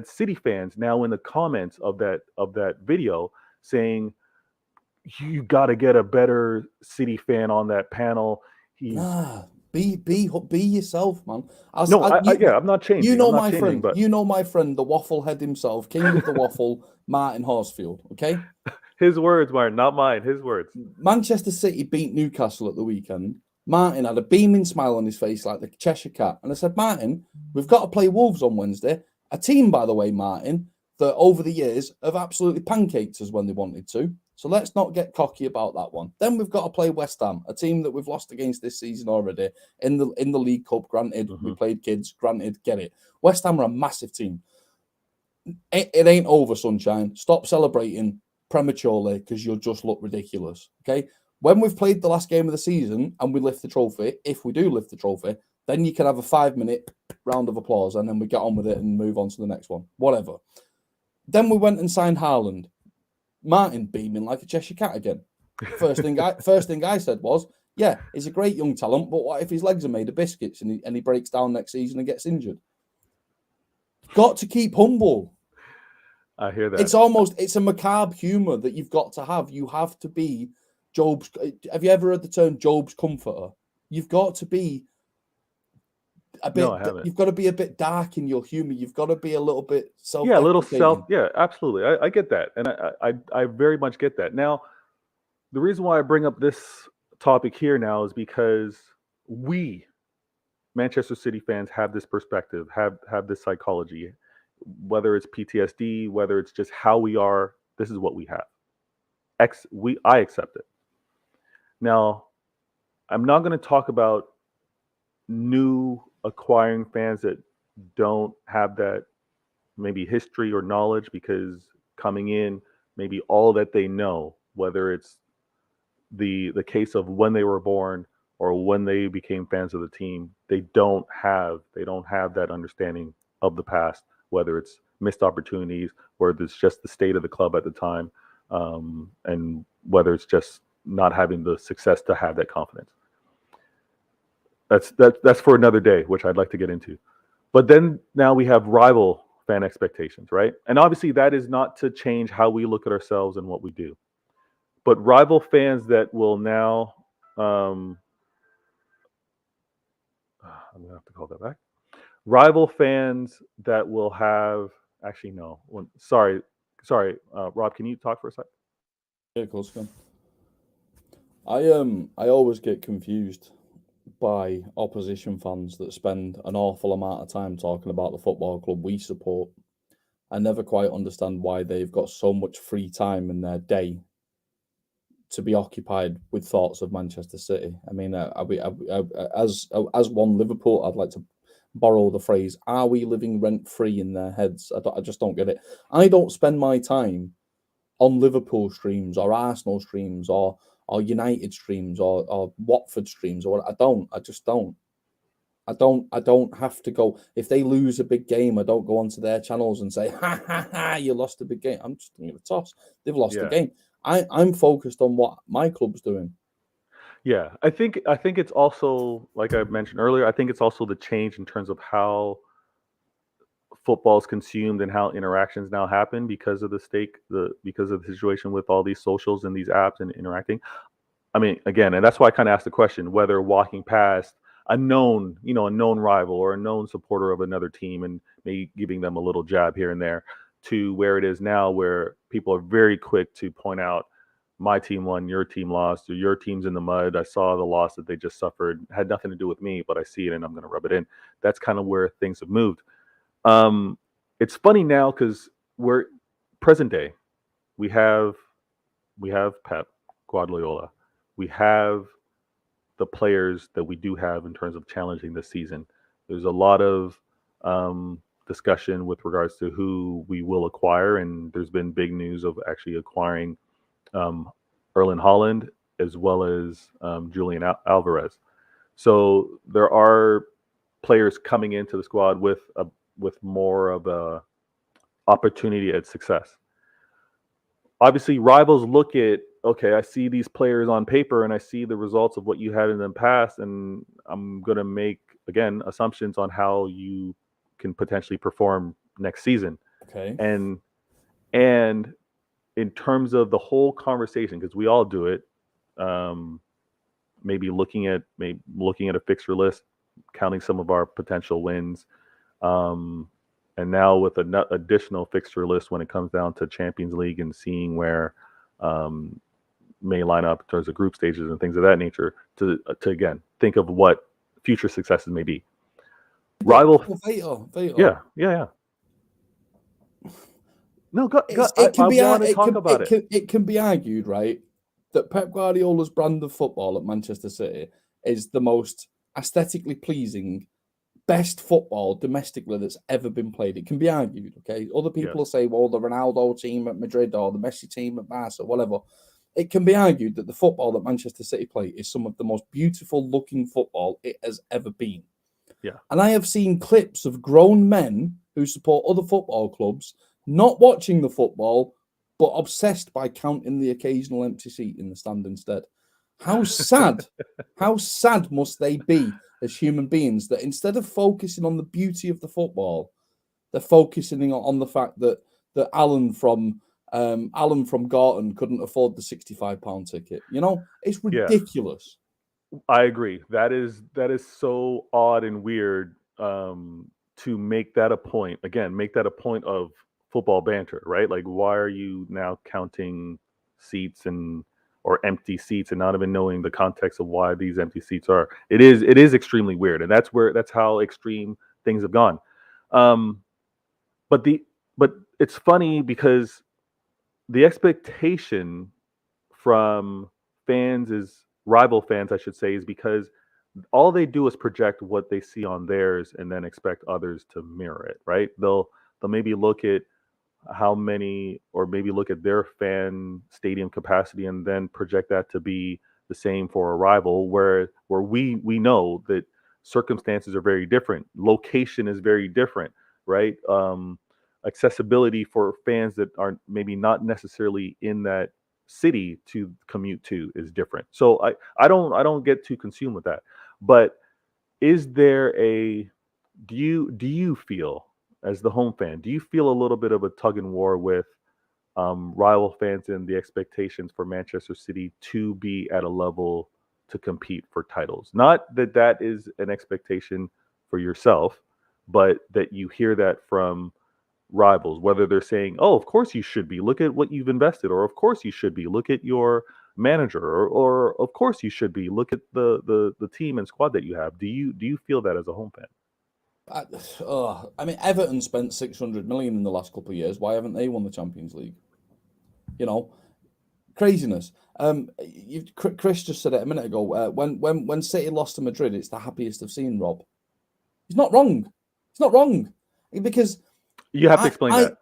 A: City fans now in the comments of that video saying, you got to get a better City fan on that panel.
B: Be yourself, man.
A: I'm not changing.
B: You know
A: I'm not
B: my
A: changing,
B: friend.
A: but
B: You know my friend, the waffle head himself, king of the waffle, Martin Horsfield. Okay,
A: his words, Martin, not mine. His words.
B: Manchester City beat Newcastle at the weekend. Martin had a beaming smile on his face like the Cheshire Cat, and I said, Martin, we've got to play Wolves on Wednesday. A team, by the way, Martin, that over the years have absolutely pancaked us when they wanted to. So let's not get cocky about that one. Then we've got to play West Ham, a team that we've lost against this season already in the League Cup. Granted, we played kids. Granted, get it. West Ham are a massive team. It ain't over, sunshine. Stop celebrating prematurely because you'll just look ridiculous. Okay. When we've played the last game of the season and we lift the trophy, if we do lift the trophy, then you can have a 5-minute round of applause and then we get on with it and move on to the next one. Whatever. Then we went and signed Haaland. Martin beaming like a Cheshire Cat again. First thing I said was, yeah, he's a great young talent, but what if his legs are made of biscuits and he breaks down next season and gets injured? Got to keep humble.
A: I hear that.
B: It's a macabre humor that you've got to have. You have to be Job's. Have you ever heard the term Job's comforter? You've got to be a bit. No, I haven't. You've got to be a bit dark in your humor. You've got to be a little bit self.
A: Yeah, a little self. Yeah, absolutely. I get that, and I very much get that. Now, the reason why I bring up this topic here now is because we, Manchester City fans, have this perspective, have this psychology. Whether it's PTSD, whether it's just how we are, this is what we have. I accept it. Now, I'm not going to talk about new acquiring fans that don't have that maybe history or knowledge, because coming in, maybe all that they know, whether it's the case of when they were born or when they became fans of the team, they don't have that understanding of the past, whether it's missed opportunities, whether it's just the state of the club at the time, and whether it's just not having the success to have that confidence. That's for another day, which I'd like to get into. But then now we have rival fan expectations, right? And obviously that is not to change how we look at ourselves and what we do. But rival fans that will now, I'm going to have to call that back. Rival fans that will have, actually, no. Sorry, Rob, can you talk for a sec?
B: Yeah, of course, man. I always get confused by opposition fans that spend an awful amount of time talking about the football club we support. I never quite understand why they've got so much free time in their day to be occupied with thoughts of Manchester City. I mean, as one Liverpool, I'd like to borrow the phrase, are we living rent-free in their heads? I just don't get it. I don't spend my time on Liverpool streams or Arsenal streams or United streams or Watford streams or what. I just don't. I don't have to go. If they lose a big game, I don't go onto their channels and say, ha ha ha, you lost a big game. I'm just giving it a toss. They've lost the game. I'm focused on what my club's doing.
A: Yeah, I think it's also, like I mentioned earlier, I think it's also the change in terms of how football is consumed and how interactions now happen because of because of the situation with all these socials and these apps and interacting. I mean, again, and that's why I kind of asked the question whether walking past a known rival or a known supporter of another team and maybe giving them a little jab here and there to where it is now, where people are very quick to point out my team won, your team lost, or your team's in the mud. I saw the loss that they just suffered. It had nothing to do with me, but I see it and I'm going to rub it in. That's kind of where things have moved. It's funny now because we're present day. We have Pep Guardiola. We have the players that we do have in terms of challenging this season. There's a lot of discussion with regards to who we will acquire, and there's been big news of actually acquiring Erling Haaland as well as Julian Alvarez. So there are players coming into the squad with more of a opportunity at success. Obviously, rivals look at, okay, I see these players on paper and I see the results of what you had in the past, and I'm going to make, again, assumptions on how you can potentially perform next season.
B: Okay.
A: And in terms of the whole conversation, because we all do it, maybe looking at a fixture list, counting some of our potential wins, and now with an additional fixture list when it comes down to Champions League and seeing where may line up in terms of group stages and things of that nature, to again think of what future successes may be. Rival,
B: Vator.
A: Yeah. No,
B: it can be argued, right, that Pep Guardiola's brand of football at Manchester City is the most aesthetically pleasing, best football domestically that's ever been played. It can be argued, okay? Other people will say, well, the Ronaldo team at Madrid or the Messi team at Barca, whatever. It can be argued that the football that Manchester City play is some of the most beautiful looking football it has ever been.
A: Yeah.
B: And I have seen clips of grown men who support other football clubs not watching the football, but obsessed by counting the occasional empty seat in the stand instead. How sad, how sad must they be as human beings that instead of focusing on the beauty of the football, they're focusing on the fact that Alan from Gorton couldn't afford the £65 ticket. You know, it's ridiculous.
A: I agree. That is so odd and weird to make that a point. Again, make that a point of football banter, right? Like, why are you now counting seats or empty seats and not even knowing the context of why these empty seats are? It is extremely weird, and that's how extreme things have gone. But it's funny because the expectation from rival fans, I should say, is because all they do is project what they see on theirs and then expect others to mirror it, right? They'll maybe look at how many, or maybe look at their fan stadium capacity and then project that to be the same for a rival, where we know that circumstances are very different, location is very different, right? Accessibility for fans that are maybe not necessarily in that city to commute to is different. So I don't get too consumed with that. But is there do you feel, as the home fan, do you feel a little bit of a tug and war with rival fans and the expectations for Manchester City to be at a level to compete for titles? Not that is an expectation for yourself, but that you hear that from rivals, whether they're saying, oh, of course you should be, look at what you've invested, or of course you should be, look at your manager, or of course you should be, look at the team and squad that you have. Do you feel that as a home fan?
B: I mean, Everton spent 600 million in the last couple of years. Why haven't they won the Champions League? You know, Craziness. Chris just said it a minute ago. When City lost to Madrid, it's the happiest I've seen, Rob. He's not wrong. He's not wrong. Because
A: you have to explain that.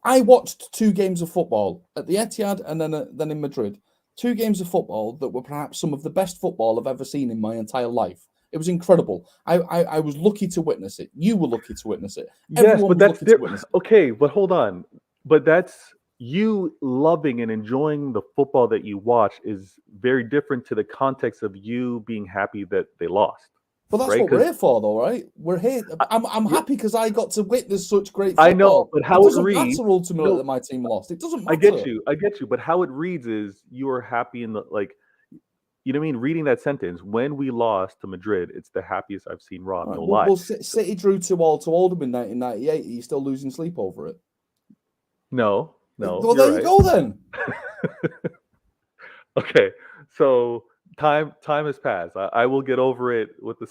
B: I watched 2 games of football at the Etihad and then in Madrid. 2 games of football that were perhaps some of the best football I've ever seen in my entire life. It was incredible. I was lucky to witness it. You were lucky to witness it.
A: Yes, but that's okay. But hold on. But that's you loving and enjoying the football that you watch is very different to the context of you being happy that they lost.
B: But that's
A: right?
B: what we're here for, though, right? We're here. I'm happy because I got to witness such great football.
A: I know, but how
B: it doesn't
A: reads,
B: matter ultimately that my team lost. It doesn't matter.
A: I get you. But how it reads is you are happy in the you know what I mean? Reading that sentence, when we lost to Madrid, it's the happiest I've seen Rob.
B: Right,
A: No lie.
B: Well, City drew 2-2 to Oldham in 1998. Are you still losing sleep over it?
A: No.
B: Well, there you go then.
A: Okay, so time has passed. I will get over it with the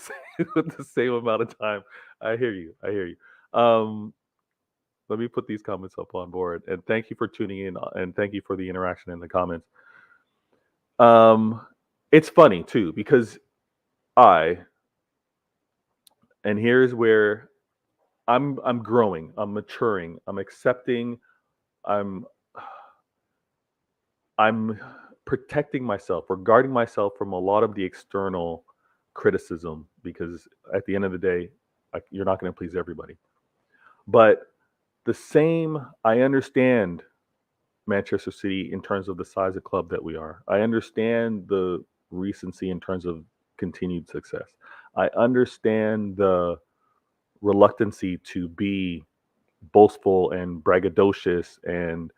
A: same amount of time. I hear you. Let me put these comments up on board, and thank you for tuning in, and thank you for the interaction in the comments. It's funny too because and here's where I'm growing, I'm maturing, I'm accepting, I'm protecting myself or guarding myself from a lot of the external criticism because at the end of the day, you're not going to please everybody. But I understand Manchester City in terms of the size of club that we are. I understand the recency in terms of continued success. I understand the reluctancy to be boastful and braggadocious and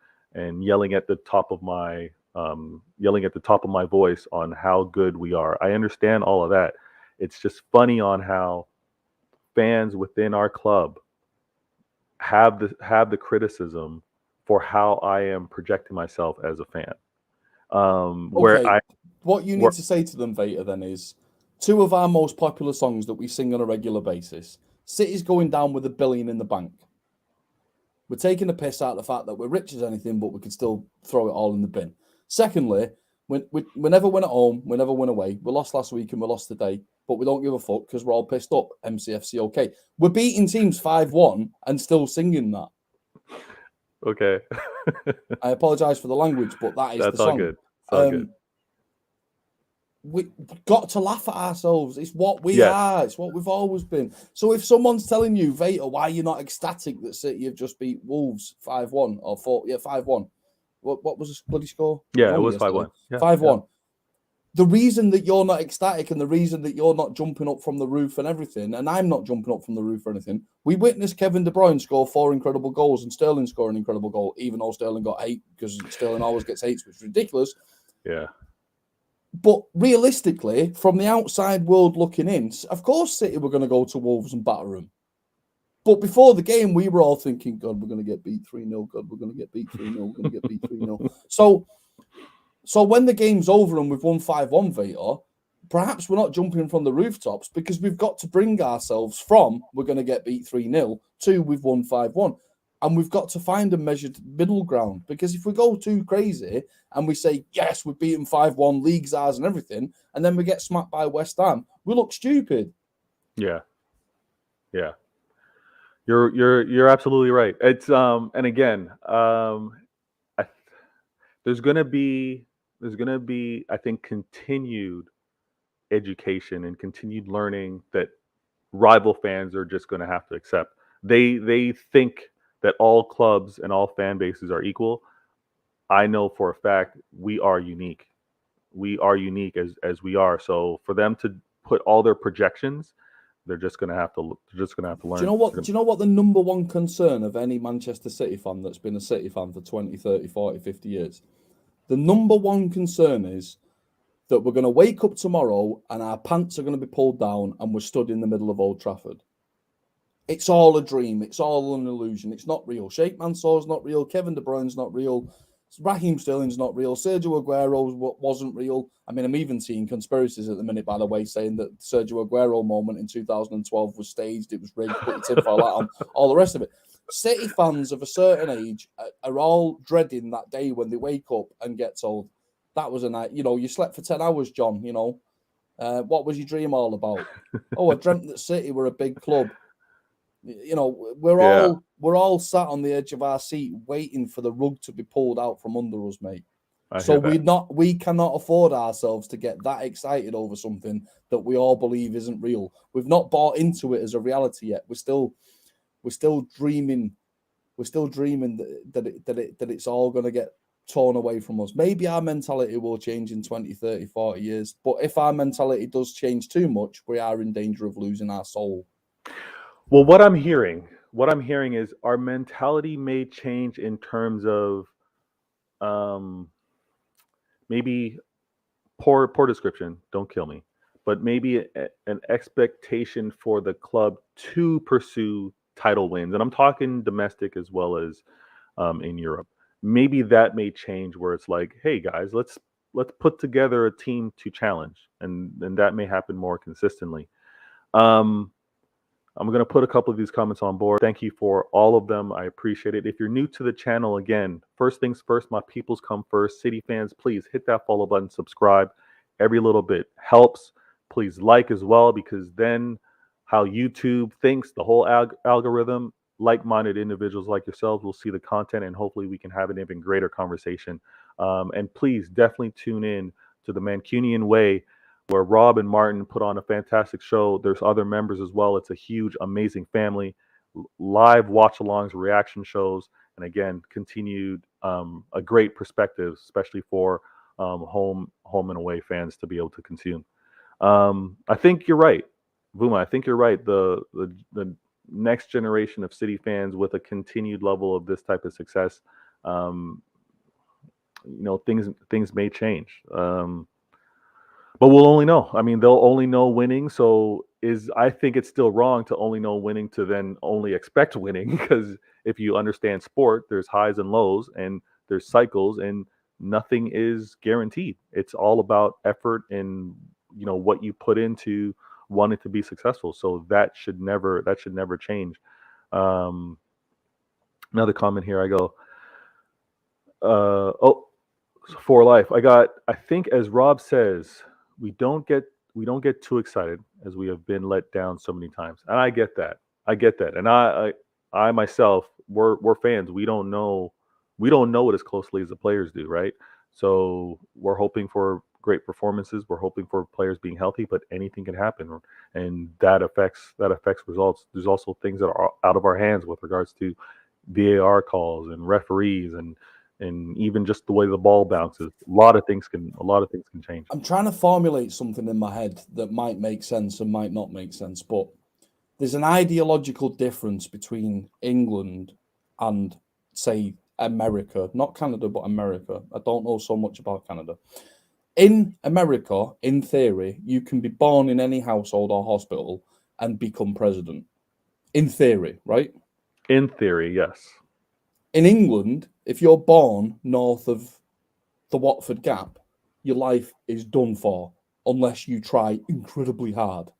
A: yelling at the top of my voice on how good we are. I understand all of that. It's just funny on how fans within our club have the criticism for how I am projecting myself as a fan.
B: What you need to say to them, Vader, then is 2 of our most popular songs that we sing on a regular basis. City's going down with $1 billion in the bank. We're taking a piss out of the fact that we're rich as anything, but we can still throw it all in the bin. Secondly, we never win at home, we never win away. We lost last week and we lost today, but we don't give a fuck because we're all pissed up. MCFC, okay. We're beating teams 5-1 and still singing that.
A: Okay.
B: I apologise for the language, but that's the song.
A: All good. It's all good.
B: We've got to laugh at ourselves. It's what we are. It's what we've always been. So if someone's telling you, Vader, why you're not ecstatic that City have just beat Wolves 5-1 or 5-1. What was the bloody score?
A: Yeah, it was 5-1.
B: 5-1. The reason that you're not ecstatic and the reason that you're not jumping up from the roof and everything, and I'm not jumping up from the roof or anything, we witnessed Kevin De Bruyne score 4 incredible goals and Sterling score an incredible goal, even though Sterling got 8 because Sterling always gets 8, which is ridiculous.
A: Yeah.
B: But realistically, from the outside world looking in, of course City were going to go to Wolves and batter them. But before the game, we were all thinking, God, we're going to get beat 3-0. God, we're going to get beat 3-0. We're going to get beat 3-0. So when the game's over and we've won 5-1, Vator, perhaps we're not jumping from the rooftops because we've got to bring ourselves from we're going to get beat 3-0 to we've won 5-1. And we've got to find a measured middle ground because if we go too crazy and we say, yes, we've beaten 5-1, league's ours and everything, and then we get smacked by West Ham, we look stupid.
A: Yeah. Yeah. You're absolutely right. It's and again, there's gonna be I think continued education and continued learning that rival fans are just gonna have to accept. They think that all clubs and all fan bases are equal. I know for a fact we are unique. We are unique as we are. So for them to put all their projections, they're just gonna have to learn.
B: Do you know what the number one concern of any Manchester City fan that's been a City fan for 20, 30, 40, 50 years? The number one concern is that we're going to wake up tomorrow and our pants are going to be pulled down and we're stood in the middle of Old Trafford. It's all a dream. It's all an illusion. It's not real. Sheikh Mansour's not real. Kevin De Bruyne's not real. Raheem Sterling's not real. Sergio Aguero wasn't real. I mean, I'm even seeing conspiracies at the minute, by the way, saying that Sergio Aguero moment in 2012 was staged. It was rigged, put your tinfoil hat on, all the rest of it. City fans of a certain age are all dreading that day when they wake up and get told, that was a night, you slept for 10 hours, John, what was your dream all about? Oh, I dreamt that City were a big club. We're all sat on the edge of our seat waiting for the rug to be pulled out from under us, mate. So we cannot afford ourselves to get that excited over something that we all believe isn't real. We've not bought into it as a reality yet. We're still dreaming. We're still dreaming that it's all going to get torn away from us. Maybe our mentality will change in 20, 30, 40 years. But if our mentality does change too much, we are in danger of losing our soul.
A: Well, what I'm hearing is our mentality may change in terms of maybe poor description. Don't kill me, but maybe an expectation for the club to pursue title wins, and I'm talking domestic as well as in Europe. Maybe that may change where it's like, hey guys, let's put together a team to challenge, and that may happen more consistently. I'm going to put a couple of these comments on board. Thank you for all of them. I appreciate it. If you're new to the channel, again, first things first, my peoples come first. City fans, please hit that follow button, subscribe. Every little bit helps. Please like as well, because then how YouTube thinks, the whole algorithm, like-minded individuals like yourselves will see the content, and hopefully we can have an even greater conversation. And please definitely tune in to the Mancunian Way, where Rob and Martin put on a fantastic show. There's other members as well. It's a huge, amazing family. Live watch-alongs, reaction shows, and again, continued a great perspective, especially for home and away fans to be able to consume. I think you're right, Vuma. I think you're right. The next generation of City fans with a continued level of this type of success, things may change. But we'll only know. I mean, they'll only know winning. So I think it's still wrong to only know winning to then only expect winning, because if you understand sport, there's highs and lows and there's cycles, and nothing is guaranteed. It's all about effort and what you put into wanting to be successful. So that should never change. Another comment here. I go, for life. I think, as Rob says, we don't get too excited, as we have been let down so many times. And I get that. And I myself, we're fans. We don't know it as closely as the players do, right? So we're hoping for great performances. We're hoping for players being healthy, but anything can happen, and that affects results. There's also things that are out of our hands with regards to VAR calls and referees and even just the way the ball bounces. A lot of things can change.
B: I'm trying to formulate something in my head that might make sense and might not make sense, but there's an ideological difference between England and, say, America, not Canada, but America. I don't know so much about Canada. In America, in theory, you can be born in any household or hospital and become president. In theory, right?
A: In theory, yes.
B: In England, if you're born north of the Watford Gap, your life is done for unless you try incredibly hard.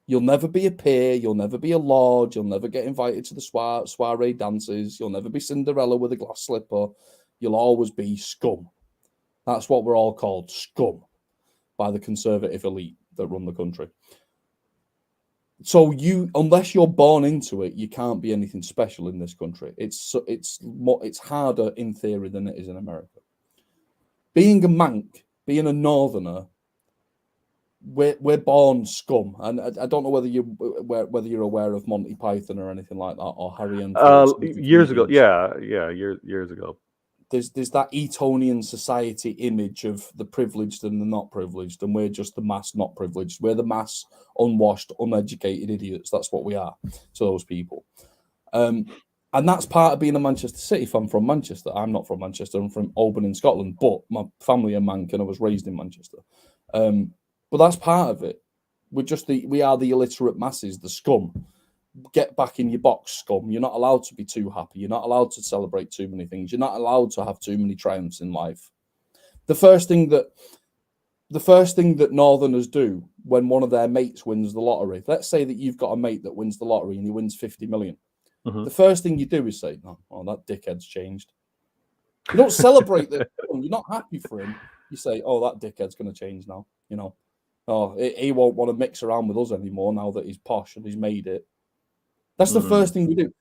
B: You'll never be a peer, you'll never be a lord, you'll never get invited to the soiree dances, you'll never be Cinderella with a glass slipper, you'll always be scum. That's what we're all called, scum, by the conservative elite that run the country. So unless you're born into it, you can't be anything special in this country. It's harder in theory than it is in America. Being a Manc, being a Northerner, we're born scum, and I don't know whether you're aware of Monty Python or anything like that, or Harry and
A: years ago, years ago.
B: There's that Etonian society image of the privileged and the not privileged, and we're just the mass not privileged. We're the mass unwashed, uneducated idiots. That's what we are to those people. And that's part of being a Manchester City fan from Manchester. I'm not from Manchester. I'm from Oban in Scotland, but my family are Manc, and I was raised in Manchester. But that's part of it. We are the illiterate masses, the scum. Get back in your box, scum. You're not allowed to be too happy. You're not allowed to celebrate too many things. You're not allowed to have too many triumphs in life. The first thing that Northerners do when one of their mates wins the lottery, let's say that you've got a mate that wins the lottery and he wins 50 million.
A: Mhm.
B: the first thing you do is say, "Oh, that dickhead's changed." You don't celebrate that. You're not happy for him. You say, "Oh, that dickhead's going to change now." You know, oh, he won't want to mix around with us anymore now that he's posh and he's made it. That's the first thing we do.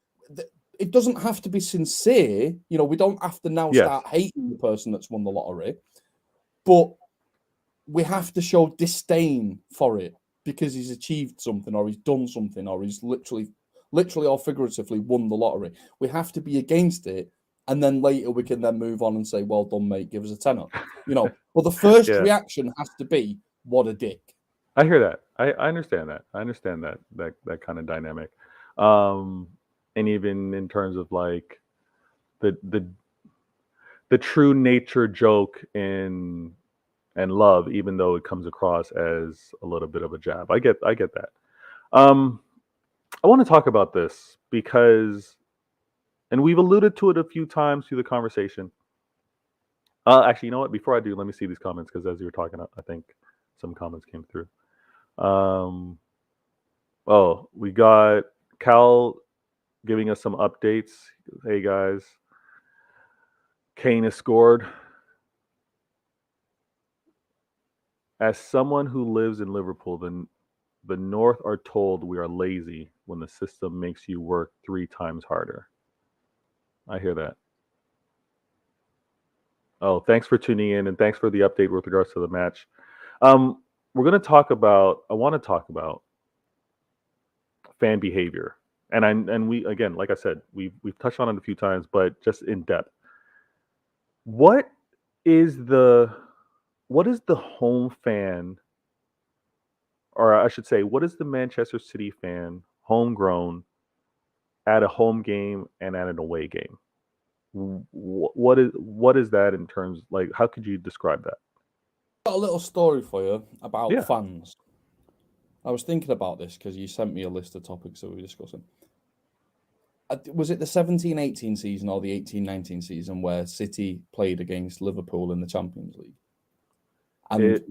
B: It doesn't have to be sincere. You know, we don't have to now
A: Yes.
B: start hating the person that's won the lottery, but we have to show disdain for it because he's achieved something or he's done something or he's literally or figuratively won the lottery. We have to be against it, and then later we can then move on and say, "Well done, mate. Give us a tenner." You know, but the first
A: Yeah.
B: reaction has to be, "What a dick."
A: I hear that. I understand that. I understand that kind of dynamic. And even in terms of like the the the true nature joke in and love, even though it comes across as a little bit of a jab. I get that. Um, I want to talk about this because, and we've alluded to it a few times through the conversation. Actually, you know what? Before I do, let me see these comments because as you were talking, I think some comments came through. Oh, we got Cal giving us some updates. Hey guys, Kane has scored. As someone who lives in Liverpool, the North are told we are lazy when the system makes you work 3 times harder. I hear that. Oh, thanks for tuning in and thanks for the update with regards to the match. We're going to talk about. I want to talk about fan behavior, and we again, like I said, we've touched on it a few times, but just in depth. What is the home fan, or I should say, what is the Manchester City fan, homegrown, at a home game and at an away game? What is that in terms, like, how could you describe that?
B: Got a little story for you about
A: Yeah.
B: fans. I was thinking about this because you sent me a list of topics that we were discussing. Was it the 17-18 season or the 18-19 season where City played against Liverpool in the Champions League? And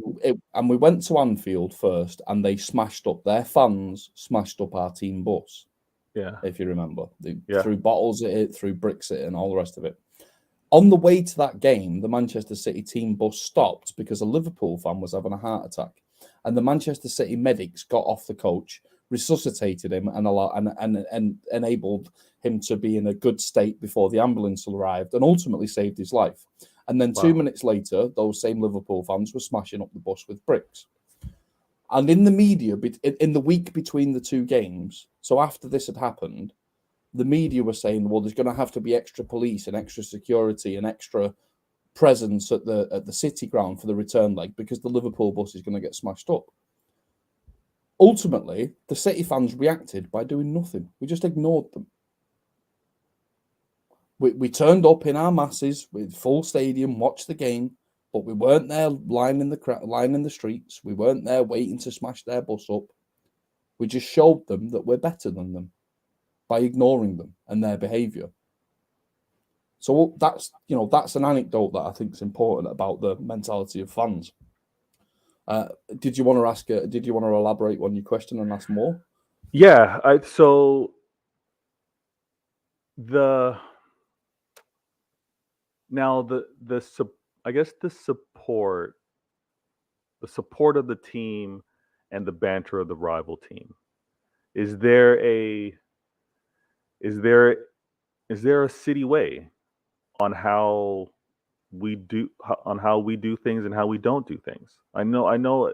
B: we went to Anfield first, and they smashed up, their fans smashed up our team bus.
A: Yeah.
B: If you remember, they
A: Yeah.
B: threw bottles at it, threw bricks at it, and all the rest of it. On the way to that game, the Manchester City team bus stopped because a Liverpool fan was having a heart attack, and the Manchester City medics got off the coach, resuscitated him, and enabled him to be in a good state before the ambulance arrived, and ultimately saved his life. And then 2 minutes later, those same Liverpool fans were smashing up the bus with bricks. And in the media, in the week between the two games, so after this had happened, the media were saying, well, there's going to have to be extra police and extra security and extra presence at the City ground for the return leg because the Liverpool bus is going to get smashed up. Ultimately, the City fans reacted by doing nothing. We just ignored them. We turned up in our masses with full stadium, watched the game, but we weren't there lining the streets. We weren't there waiting to smash their bus up. We just showed them that we're better than them by ignoring them and their behaviour. So that's an anecdote that I think is important about the mentality of fans. Did you want to elaborate on your question and ask more?
A: Yeah. I guess the support of the team and the banter of the rival team. Is there a city way on how we do things and how we don't do things? I know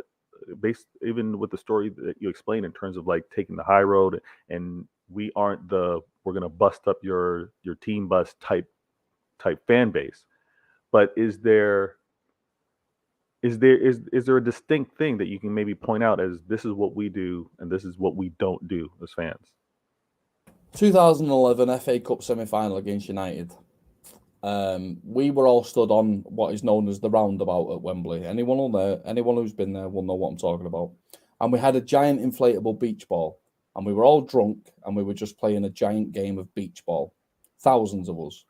A: based even with the story that you explained in terms of like taking the high road, and we aren't we're going to bust up your team bus type fan base. But is there a distinct thing that you can maybe point out as this is what we do and this is what we don't do as fans?
B: 2011 FA Cup semi-final against United. We were all stood on what is known as the roundabout at Wembley. Anyone who's been there will know what I'm talking about. And we had a giant inflatable beach ball, and we were all drunk, and we were just playing a giant game of beach ball. Thousands of us.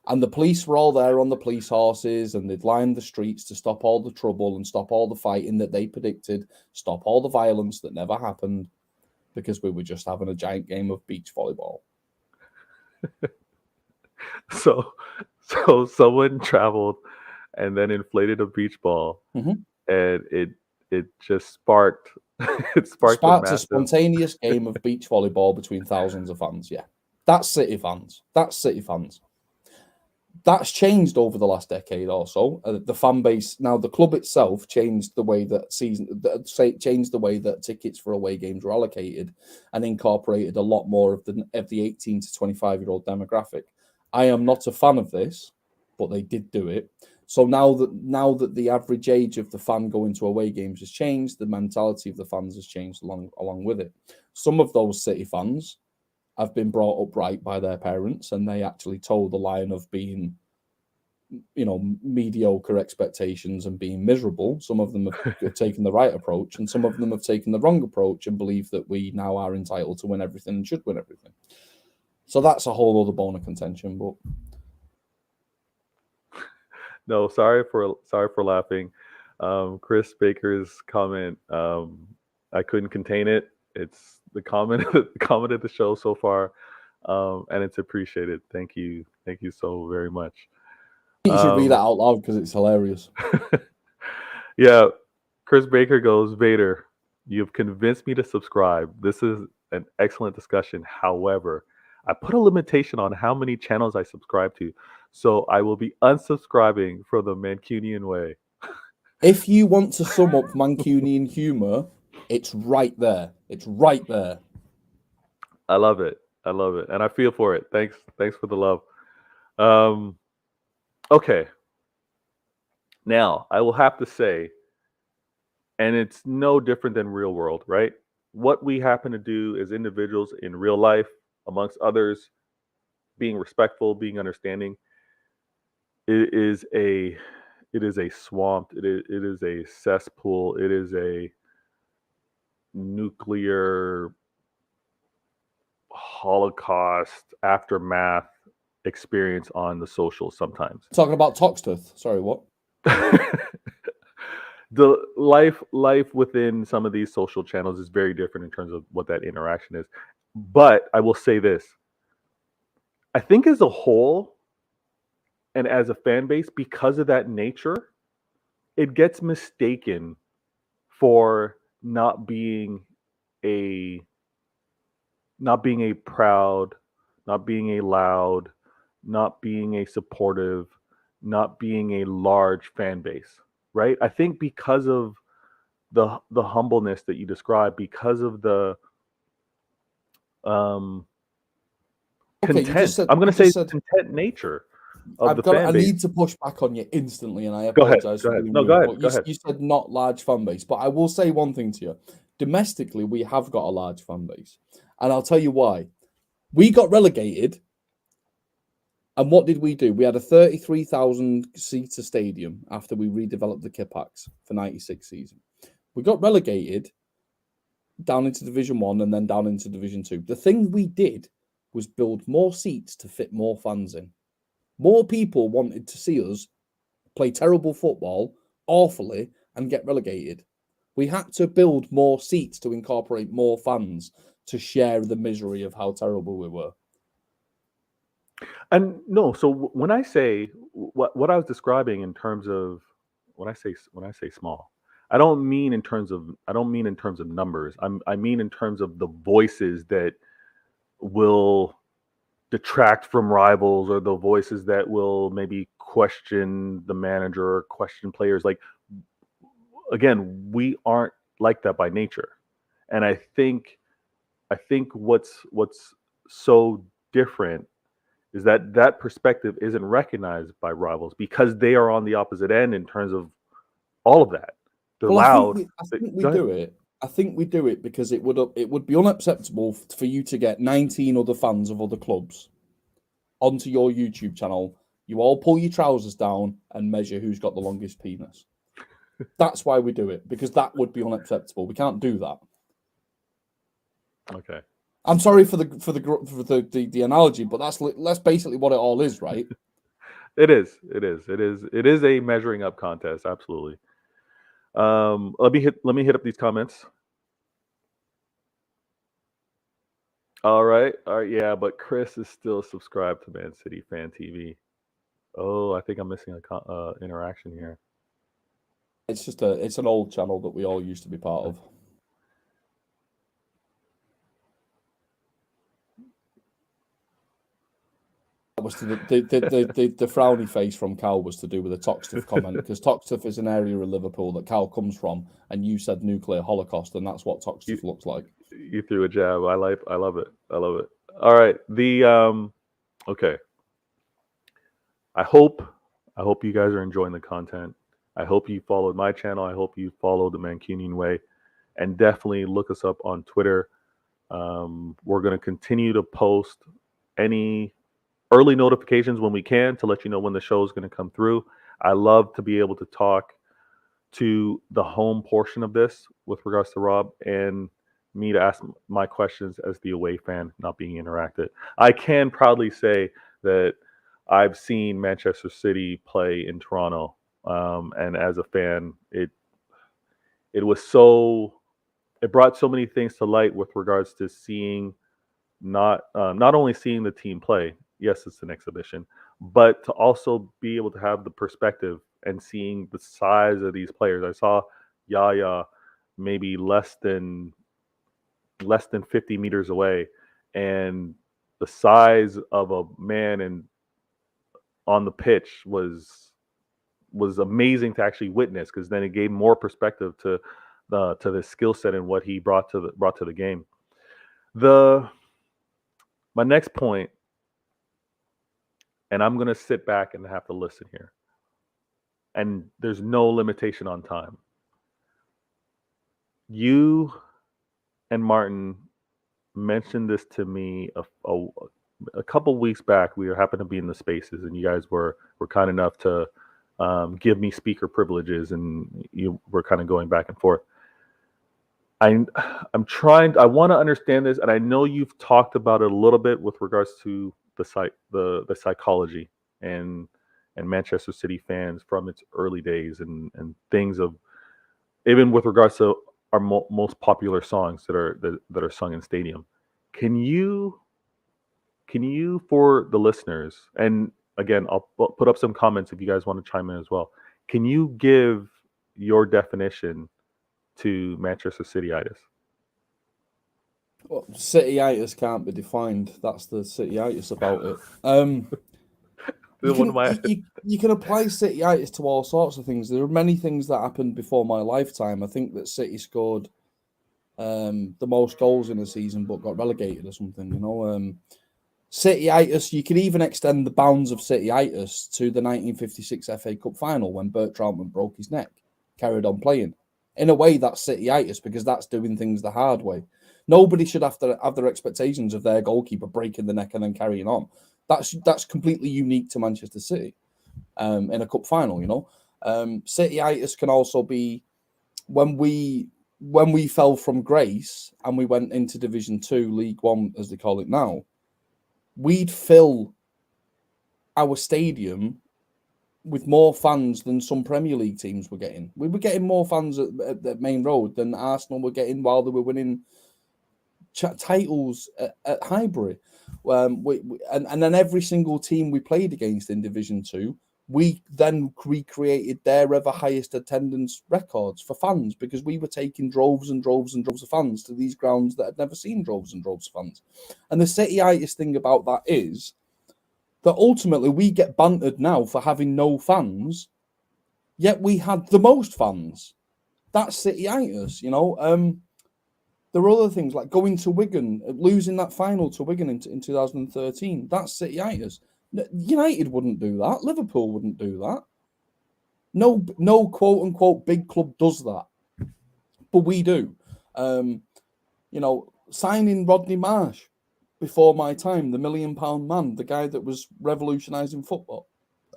B: And the police were all there on the police horses, and they'd lined the streets to stop all the trouble and stop all the fighting that they predicted, stop all the violence that never happened. because we were just having a giant game of beach volleyball.
A: So someone traveled and then inflated a beach ball,
B: Mhm.
A: and it just sparked it sparked a
B: Sparked a
A: massive.
B: spontaneous game of beach volleyball between thousands of fans. Yeah, that's City fans. That's City fans. That's changed over the last decade or so. The fan base now, the club itself changed the way that changed the way that tickets for away games were allocated, and incorporated a lot more of the 18 to 25-year-old demographic. I am not a fan of this, but they did do it. So now that the average age of the fan going to away games has changed, the mentality of the fans has changed along with it. Some of those City fans have been brought up right by their parents, and they actually toe the line of being, mediocre expectations and being miserable. Some of them have taken the right approach, and some of them have taken the wrong approach and believe that we now are entitled to win everything and should win everything. So that's a whole other bone of contention. But
A: No, sorry for laughing. Chris Baker's comment, I couldn't contain it. It's the comment of the show so far, and it's appreciated. Thank you so very much.
B: you should read that out loud because it's hilarious.
A: Yeah, Chris Baker goes, Vader, you've convinced me to subscribe. This is an excellent discussion. However, I put a limitation on how many channels I subscribe to, so I will be unsubscribing from the Mancunian way.
B: If you want to sum up Mancunian humor, it's right there. It's right there.
A: I love it. And I feel for it. Thanks for the love. Okay. Now, I will have to say, and it's no different than real world, right? What we happen to do as individuals in real life, amongst others, being respectful, being understanding, it is a swamp. It is a cesspool. It is a nuclear Holocaust aftermath experience on the socials sometimes.
B: Talking about Toxteth. Sorry, what?
A: The life within some of these social channels is very different in terms of what that interaction is. But I will say this. I think as a whole and as a fan base, because of that nature, it gets mistaken for not being a proud, not being a loud, not being a supportive, not being a large fan base, right? I think because of the humbleness that you described, because of the content, I'm going to say content nature of the fan base.
B: I need to push back on you instantly, and I
A: Go ahead.
B: apologize
A: Go
B: for
A: ahead.
B: being
A: No,
B: rude,
A: go ahead.
B: but
A: Go ahead.
B: you said not large fan base, but I will say one thing to you. Domestically, we have got a large fan base, and I'll tell you why. We got relegated, and what did we do? We had a 33,000-seater stadium after we redeveloped the Kippax for 96 season. We got relegated down into Division 1 and then down into Division 2. The thing we did was build more seats to fit more fans in. More people wanted to see us play terrible football, awfully, and get relegated. We had to build more seats to incorporate more fans to share the misery of how terrible we were.
A: And no, so when I say what I was describing in terms of when I say small, I don't mean in terms of numbers. I mean in terms of the voices that will detract from rivals, or the voices that will maybe question the manager or question players. Like, again, we aren't like that by nature. And I think what's so different is that perspective isn't recognized by rivals because they are on the opposite end in terms of all of that. They're loud.
B: I think we do it. I think we do it because it would be unacceptable for you to get 19 other fans of other clubs onto your YouTube channel. You all pull your trousers down and measure who's got the longest penis. That's why we do it, because that would be unacceptable. We can't do that.
A: Okay.
B: I'm sorry for the analogy, but that's basically what it all is, right?
A: It is a measuring up contest. Absolutely. Let me hit up these comments. All right. Yeah, but Chris is still subscribed to Man City Fan TV. Oh, I think I'm missing a interaction here.
B: It's an old channel that we all used to be part of. That was the frowny face from Cal was to do with a Toxteth comment, because Toxteth is an area of Liverpool that Cal comes from, and you said nuclear holocaust, and that's what Toxteth looks like.
A: You threw a jab. I love it. I love it. All right. Okay. I hope you guys are enjoying the content. I hope you followed my channel. I hope you follow the Mancunian Way, and definitely look us up on Twitter. We're going to continue to post any early notifications when we can to let you know when the show is going to come through. I love to be able to talk to the home portion of this with regards to Rob, and me to ask my questions as the away fan, not being interacted. I can proudly say that I've seen Manchester City play in Toronto, and as a fan, it was so, it brought so many things to light with regards to seeing not only seeing the team play. Yes, it's an exhibition, but to also be able to have the perspective and seeing the size of these players. I saw Yaya maybe less than 50 meters away, and the size of a man and on the pitch was amazing to actually witness, because then it gave more perspective to the skill set and what he brought to the game. My next point, and I'm gonna sit back and have to listen here, and there's no limitation on time. You and Martin mentioned this to me a couple weeks back. We happened to be in the spaces, and you guys were kind enough to give me speaker privileges, and you were kind of going back and forth. I want to understand this, and I know you've talked about it a little bit with regards to the psychology and Manchester City fans from its early days, and things of, even with regards to our most popular songs that are sung in stadium. Can you for the listeners, and again, I'll put up some comments if you guys want to chime in as well. Can you give your definition to Manchester City-itis?
B: Well, City-itis can't be defined. That's the City-itis about it. You can apply City-itis to all sorts of things. There are many things that happened before my lifetime. I think that City scored the most goals in a season but got relegated or something, you know. City-itis, you can even extend the bounds of City-itis to the 1956 FA Cup final when Bert Trautmann broke his neck, carried on playing. In a way, that's City-itis, because that's doing things the hard way. Nobody should have to have their expectations of their goalkeeper breaking the neck and then carrying on. That's completely unique to Manchester City in a cup final, you know. City-itis can also be when we fell from grace and we went into Division 2, League 1, as they call it now. We'd fill our stadium with more fans than some Premier League teams were getting. We were getting more fans at Main Road than Arsenal were getting while they were winning titles at Highbury. And then every single team we played against in Division 2, we then recreated their ever highest attendance records for fans, because we were taking droves and droves and droves of fans to these grounds that had never seen droves and droves of fans. And the City-itis thing about that is that ultimately we get bantered now for having no fans, yet we had the most fans. That's City-itis, you know. There are other things like going to Wigan, losing that final to Wigan in 2013. That's City-itis. United wouldn't do that. Liverpool wouldn't do that. No quote unquote big club does that, but we do. You know, signing Rodney Marsh before my time, the £1 million man, the guy that was revolutionising football,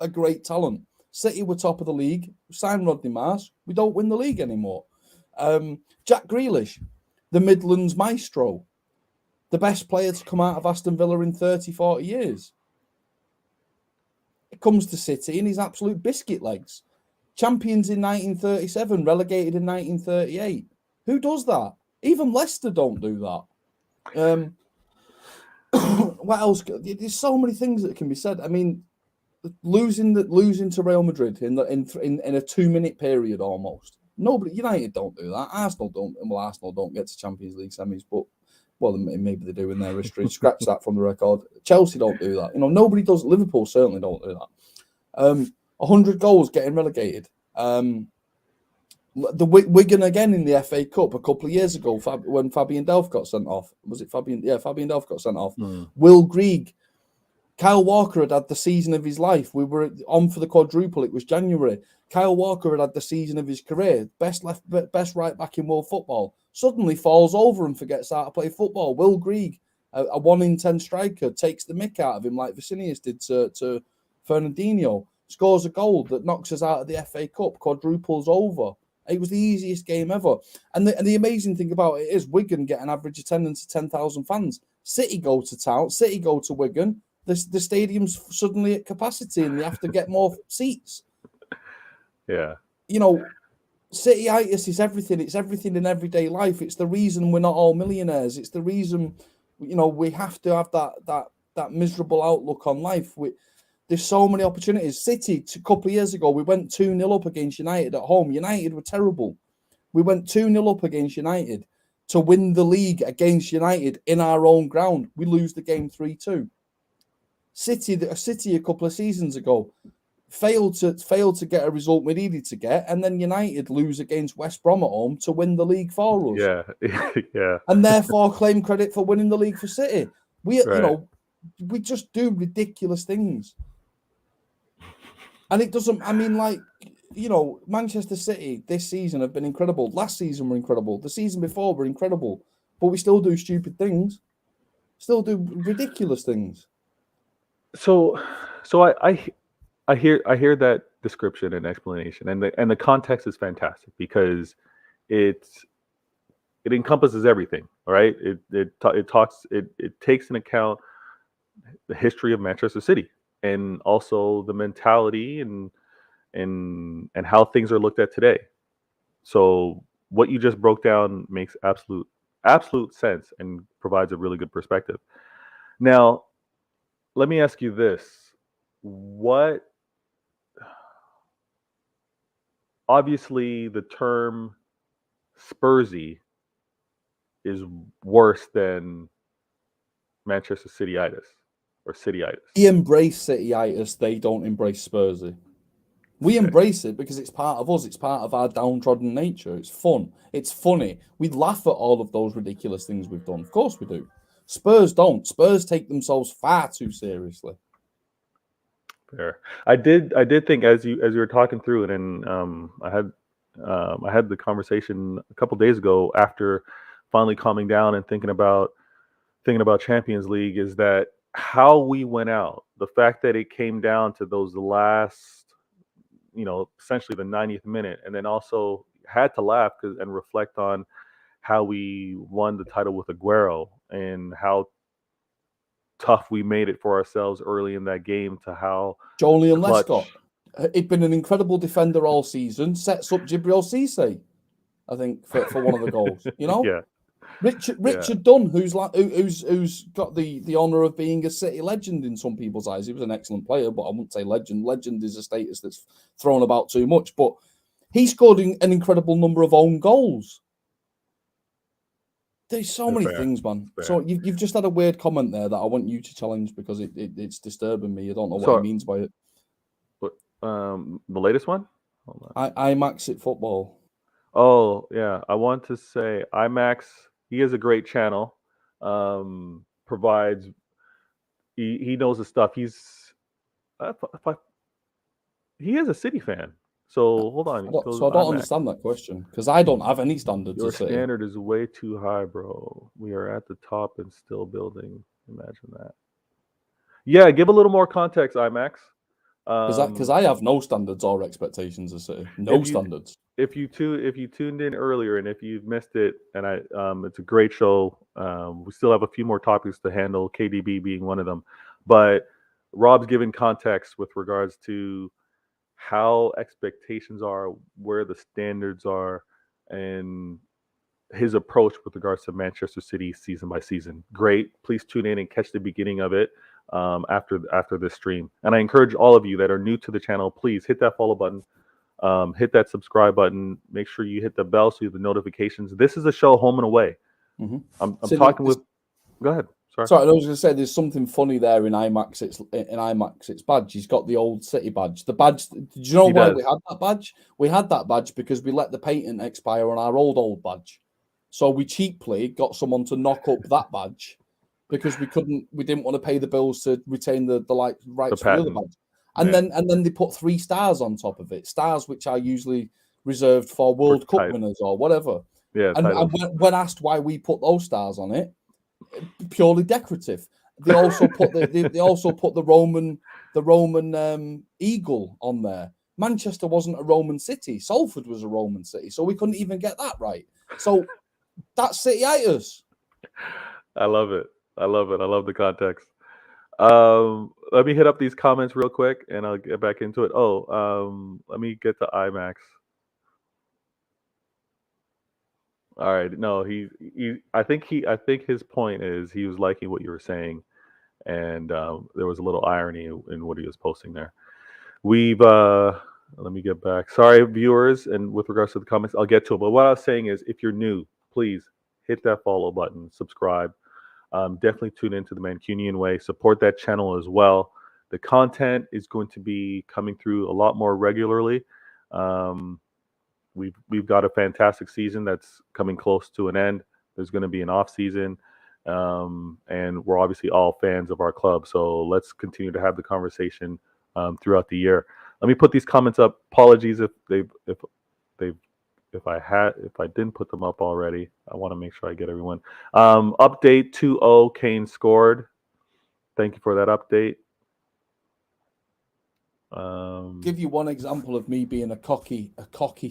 B: a great talent. City were top of the league. Sign Rodney Marsh. We don't win the league anymore. Jack Grealish, the Midlands maestro, the best player to come out of Aston Villa in 30, 40 years. It comes to City and he's absolute biscuit legs. Champions in 1937, relegated in 1938. Who does that? Even Leicester don't do that. What else? There's so many things that can be said. I mean, losing to Real Madrid in a 2-minute period almost. Nobody, United don't do that. Arsenal don't get to Champions League semis, but maybe they do in their history. Scratch that from the record. Chelsea don't do that. Nobody does. Liverpool certainly don't do that. 100 goals getting relegated. The Wigan again in the FA Cup a couple of years ago when Fabian Delph got sent off. Was it Fabian? Yeah, Fabian Delph got sent off. Will Grieg. Kyle Walker had the season of his life. We were on for the quadruple. It was January. Kyle Walker had the season of his career. Best right back in world football. Suddenly falls over and forgets how to play football. Will Grieg, a 1 in 10 striker, takes the mick out of him like Vicinius did to Fernandinho. Scores a goal that knocks us out of the FA Cup. Quadruples over. It was the easiest game ever. And the amazing thing about it is Wigan get an average attendance of 10,000 fans. City go to town. City go to Wigan. The stadium's suddenly at capacity and they have to get more seats.
A: Yeah.
B: City-itis is everything. It's everything in everyday life. It's the reason we're not all millionaires. It's the reason, we have to have that miserable outlook on life. There's so many opportunities. City, a couple of years ago, we went 2-0 up against United at home. United were terrible. We went 2-0 up against United to win the league against United in our own ground. We lose the game 3-2. City a couple of seasons ago failed to get a result we needed to get, and then United lose against West Brom at home to win the league for us.
A: Yeah, yeah.
B: And therefore claim credit for winning the league for City. We we just do ridiculous things, and it doesn't. I mean, Manchester City this season have been incredible. Last season were incredible. The season before were incredible, but we still do stupid things, still do ridiculous things.
A: So I hear that description and explanation, and the context is fantastic because it encompasses everything. All right, it takes into account the history of Manchester City and also the mentality and how things are looked at today. So what you just broke down makes absolute sense and provides a really good perspective. Now, let me ask you this. Obviously the term Spursy is worse than Manchester City-itis or City-itis.
B: We embrace City-itis, they don't embrace Spursy. We embrace it because it's part of us. It's part of our downtrodden nature. It's fun. It's funny. We laugh at all of those ridiculous things we've done. Of course we do. Spurs don't. Spurs take themselves far too seriously.
A: Fair. I did think as you were talking through it, and I had the conversation a couple days ago after finally calming down and thinking about Champions League, is that how we went out, the fact that it came down to those last, essentially the 90th minute, and then also had to laugh and reflect on how we won the title with Aguero and how tough we made it for ourselves early in that game, to how
B: Joleon Lescott, he'd been an incredible defender all season, sets up Gibril Cisse, I think, for one of the goals.
A: Yeah.
B: Richard Dunn, who's got the honour of being a City legend in some people's eyes. He was an excellent player, but I wouldn't say legend. Legend is a status that's thrown about too much. But he scored an incredible number of own goals. There's so many things, man. Fair. So you've just had a weird comment there that I want you to challenge because it's disturbing me. I don't know what he means by it.
A: But the latest one?
B: Hold on. IMAX it football.
A: Oh yeah, I want to say IMAX. He has a great channel. Provides. He knows the stuff. He is a City fan. So hold on.
B: So I don't understand that question because I don't have any standards.
A: Your standard is way too high, bro. We are at the top and still building. Imagine that. Yeah, give a little more context, IMAX.
B: Because I have no standards or expectations of City. No standards.
A: If you tuned in earlier and if you've missed it, and it's a great show. We still have a few more topics to handle, KDB being one of them. But Rob's giving context with regards to how expectations are, where the standards are, and his approach with regards to Manchester City season by season. Great. Please tune in and catch the beginning of it after this stream. And I encourage all of you that are new to the channel, please hit that follow button, hit that subscribe button. Make sure you hit the bell so you have the notifications. This is a show home and away.
B: Mm-hmm.
A: I'm talking with. Go ahead.
B: Sorry, I was going to say there's something funny there in IMAX's badge. He's got the old City badge. The badge. Did you know why we had that badge? We had that badge because we let the patent expire on our old badge. So we cheaply got someone to knock up that badge because we didn't want to pay the bills to retain the rights for the other badge. And then they put 3 stars on top of it. Stars which are usually reserved for World Cup winners or whatever.
A: Yeah.
B: And when asked why we put those stars on it, purely decorative. They also put the Roman eagle on there. Manchester wasn't a Roman city. Salford was a Roman city, so we couldn't even get that right. So that's City-itis.
A: I love it. I love the context. Let me hit up these comments real quick, and I'll get back into it. Let me get to IMAX. All right. No, I think his point is he was liking what you were saying, and there was a little irony in what he was posting there. Let me get back. Sorry, viewers, and with regards to the comments, I'll get to it. But what I was saying is, if you're new, please hit that follow button, subscribe. Definitely tune into the Mancunian way. Support that channel as well. The content is going to be coming through a lot more regularly. We've got a fantastic season that's coming close to an end. There's going to be an off season, and we're obviously all fans of our club. So let's continue to have the conversation throughout the year. Let me put these comments up. Apologies if I didn't put them up already. I want to make sure I get everyone. Update 2-0. Kane scored. Thank you for that update.
B: Give you one example of me being a cocky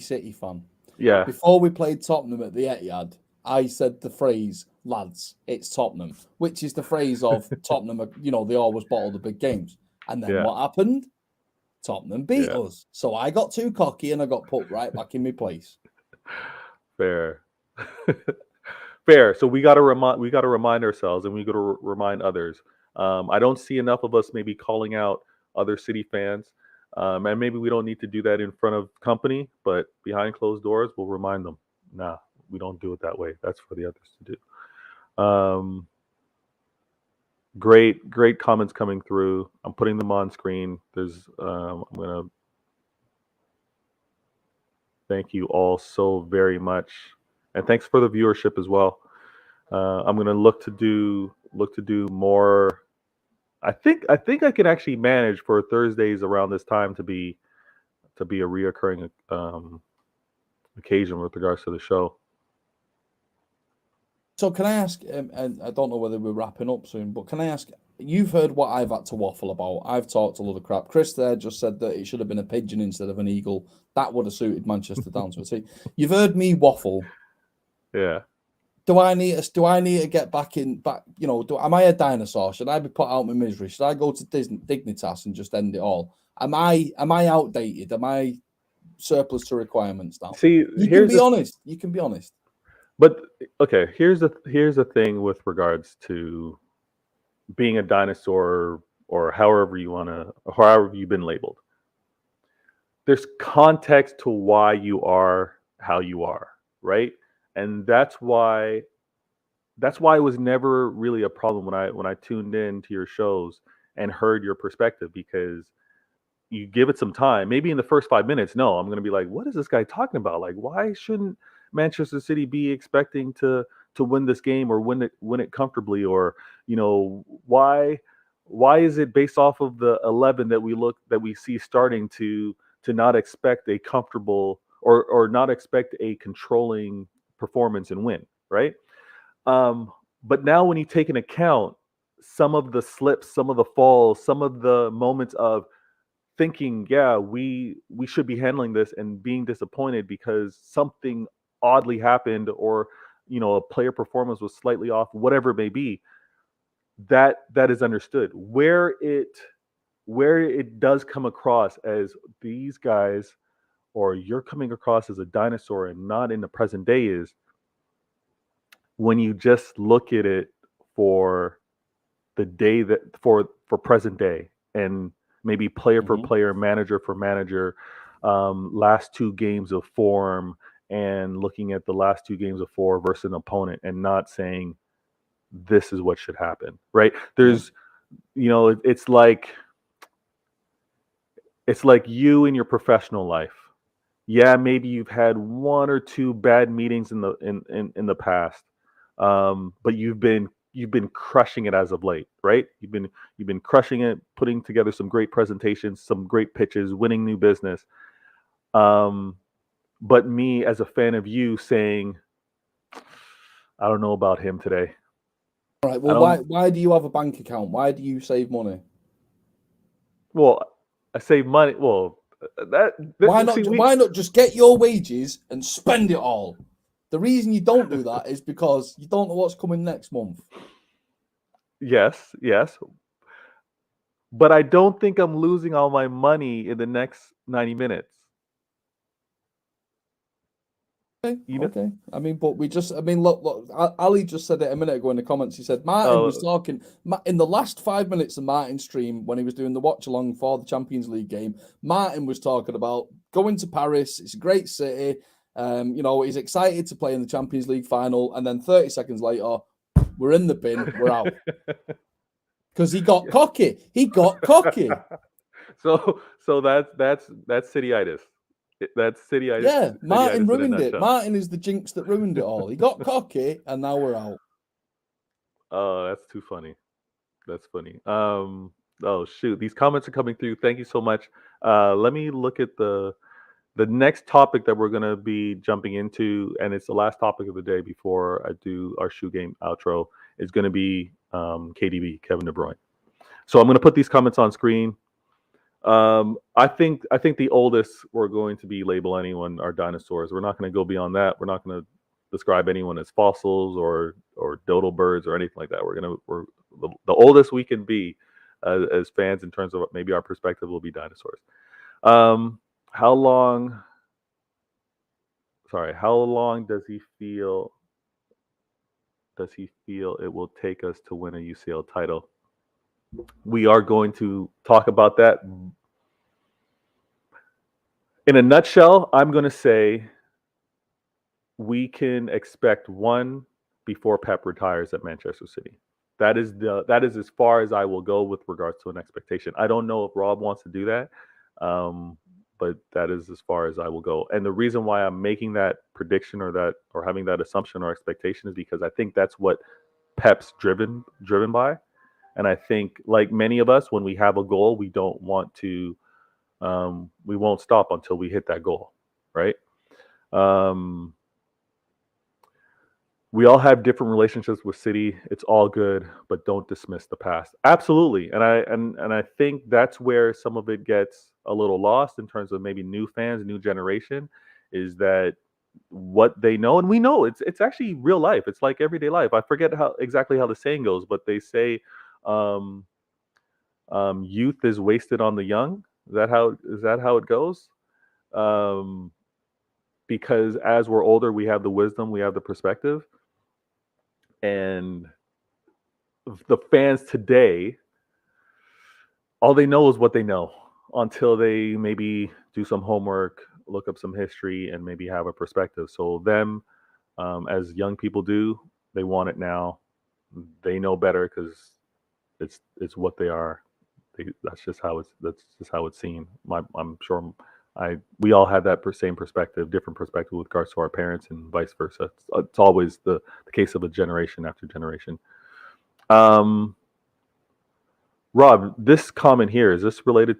B: City fan.
A: Yeah.
B: Before we played Tottenham at the Etihad, I said the phrase, "Lads, it's Tottenham," which is the phrase of Tottenham. You know, they always bottle the big games. And then what happened? Tottenham beat us. So I got too cocky and I got put right back in my place.
A: Fair. Fair. So we got to remind ourselves, and we got to remind others. I don't see enough of us maybe calling out other City fans, and maybe we don't need to do that in front of company, but behind closed doors, we'll remind them. Nah, we don't do it that way. That's for the others to do. Great comments coming through. I'm putting them on screen. I'm gonna thank you all so very much, and thanks for the viewership as well. I'm gonna look to do more. I think I can actually manage for Thursdays around this time to be a reoccurring occasion with regards to the show.
B: So can I ask, and I don't know whether we're wrapping up soon, but can I ask, you've heard what I've had to waffle about. I've talked a lot of crap. Chris there just said that it should have been a pigeon instead of an eagle. That would have suited Manchester down to a T. You've heard me waffle.
A: Yeah.
B: Do I need to get back? You know, am I a dinosaur? Should I be put out my misery? Should I go to Dignitas and just end it all? Am I outdated? Am I surplus to requirements now?
A: See,
B: you can be honest. You can be honest.
A: But okay, here's the thing with regards to being a dinosaur, or however you've been labeled. There's context to why you are how you are, right? And that's why it was never really a problem when I tuned in to your shows and heard your perspective, because you give it some time. Maybe in the first 5 minutes, no, I'm going to be like, what is this guy talking about? Like, why shouldn't Manchester City be expecting to win this game or win it comfortably? Or, you know, why is it based off of the 11 that we see starting to not expect a comfortable or not expect a controlling performance and win, right? But now when you take into account some of the slips, some of the falls, some of the moments of thinking, yeah, we should be handling this, and being disappointed because something oddly happened, or, you know, a player performance was slightly off, whatever it may be, that is understood. Where it does come across as these guys, or you're coming across as a dinosaur and not in the present day, is when you just look at it for the day that for present day, and maybe player for player, manager for manager, last two games of form, and looking at the last two games of form versus an opponent, and not saying this is what should happen, right? There's, it's like you in your professional life. Yeah, maybe you've had one or two bad meetings in the past, but you've been crushing it as of late, right? You've been crushing it, putting together some great presentations, some great pitches, winning new business. But me as a fan of you saying, I don't know about him today.
B: All right. Well, why do you have a bank account? Why do you save money?
A: Well, I save money. Well,
B: why not just get your wages and spend it all? The reason you don't do that is because you don't know what's coming next month.
A: Yes. But I don't think I'm losing all my money in the next 90 minutes.
B: Okay. I mean, but look, Ali just said it a minute ago in the comments. He said Martin was talking in the last 5 minutes of Martin's stream when he was doing the watch along for the Champions League game. Martin was talking about going to Paris. It's a great city. He's excited to play in the Champions League final. And then 30 seconds later, we're in the bin. We're out. Because he got cocky.
A: So that's City-itis. That's City-itis.
B: Yeah, Martin ruined it. Martin is the jinx that ruined it all. He got cocky, and now we're out.
A: Oh, that's too funny. That's funny. Oh shoot, these comments are coming through. Thank you so much. Let me look at the next topic that we're gonna be jumping into, and it's the last topic of the day before I do our shoe game outro. Is going to be KDB, Kevin De Bruyne. So I'm going to put these comments on screen. I think the oldest we're going to be label anyone are dinosaurs. We're not going to go beyond that. We're not going to describe anyone as fossils or dodo birds or anything like that. We're the oldest we can be as fans in terms of maybe our perspective will be dinosaurs. How long does he feel it will take us to win a UCL title? We are going to talk about that. In a nutshell, I'm going to say we can expect one before Pep retires at Manchester City. That is as far as I will go with regards to an expectation. I don't know if Rob wants to do that, but that is as far as I will go. And the reason why I'm making that prediction or having that assumption or expectation is because I think that's what Pep's driven by. And I think, like many of us, when we have a goal, we don't want to, we won't stop until we hit that goal, right? We all have different relationships with City. It's all good, but don't dismiss the past. Absolutely, and I think that's where some of it gets a little lost in terms of maybe new fans, new generation, is that what they know, and we know it's actually real life. It's like everyday life. I forget exactly how the saying goes, but they say youth is wasted on the young. Is that how it goes? Because as we're older, we have the wisdom, we have the perspective, and the fans today, all they know is what they know until they maybe do some homework, look up some history, and maybe have a perspective. So them, as young people do, they want it now. They know better because it's what they are. That's just how it's seen. I'm sure we all have that same perspective, different perspective with regards to our parents and vice versa. It's always the case of a generation after generation. Rob, this comment here, is this related?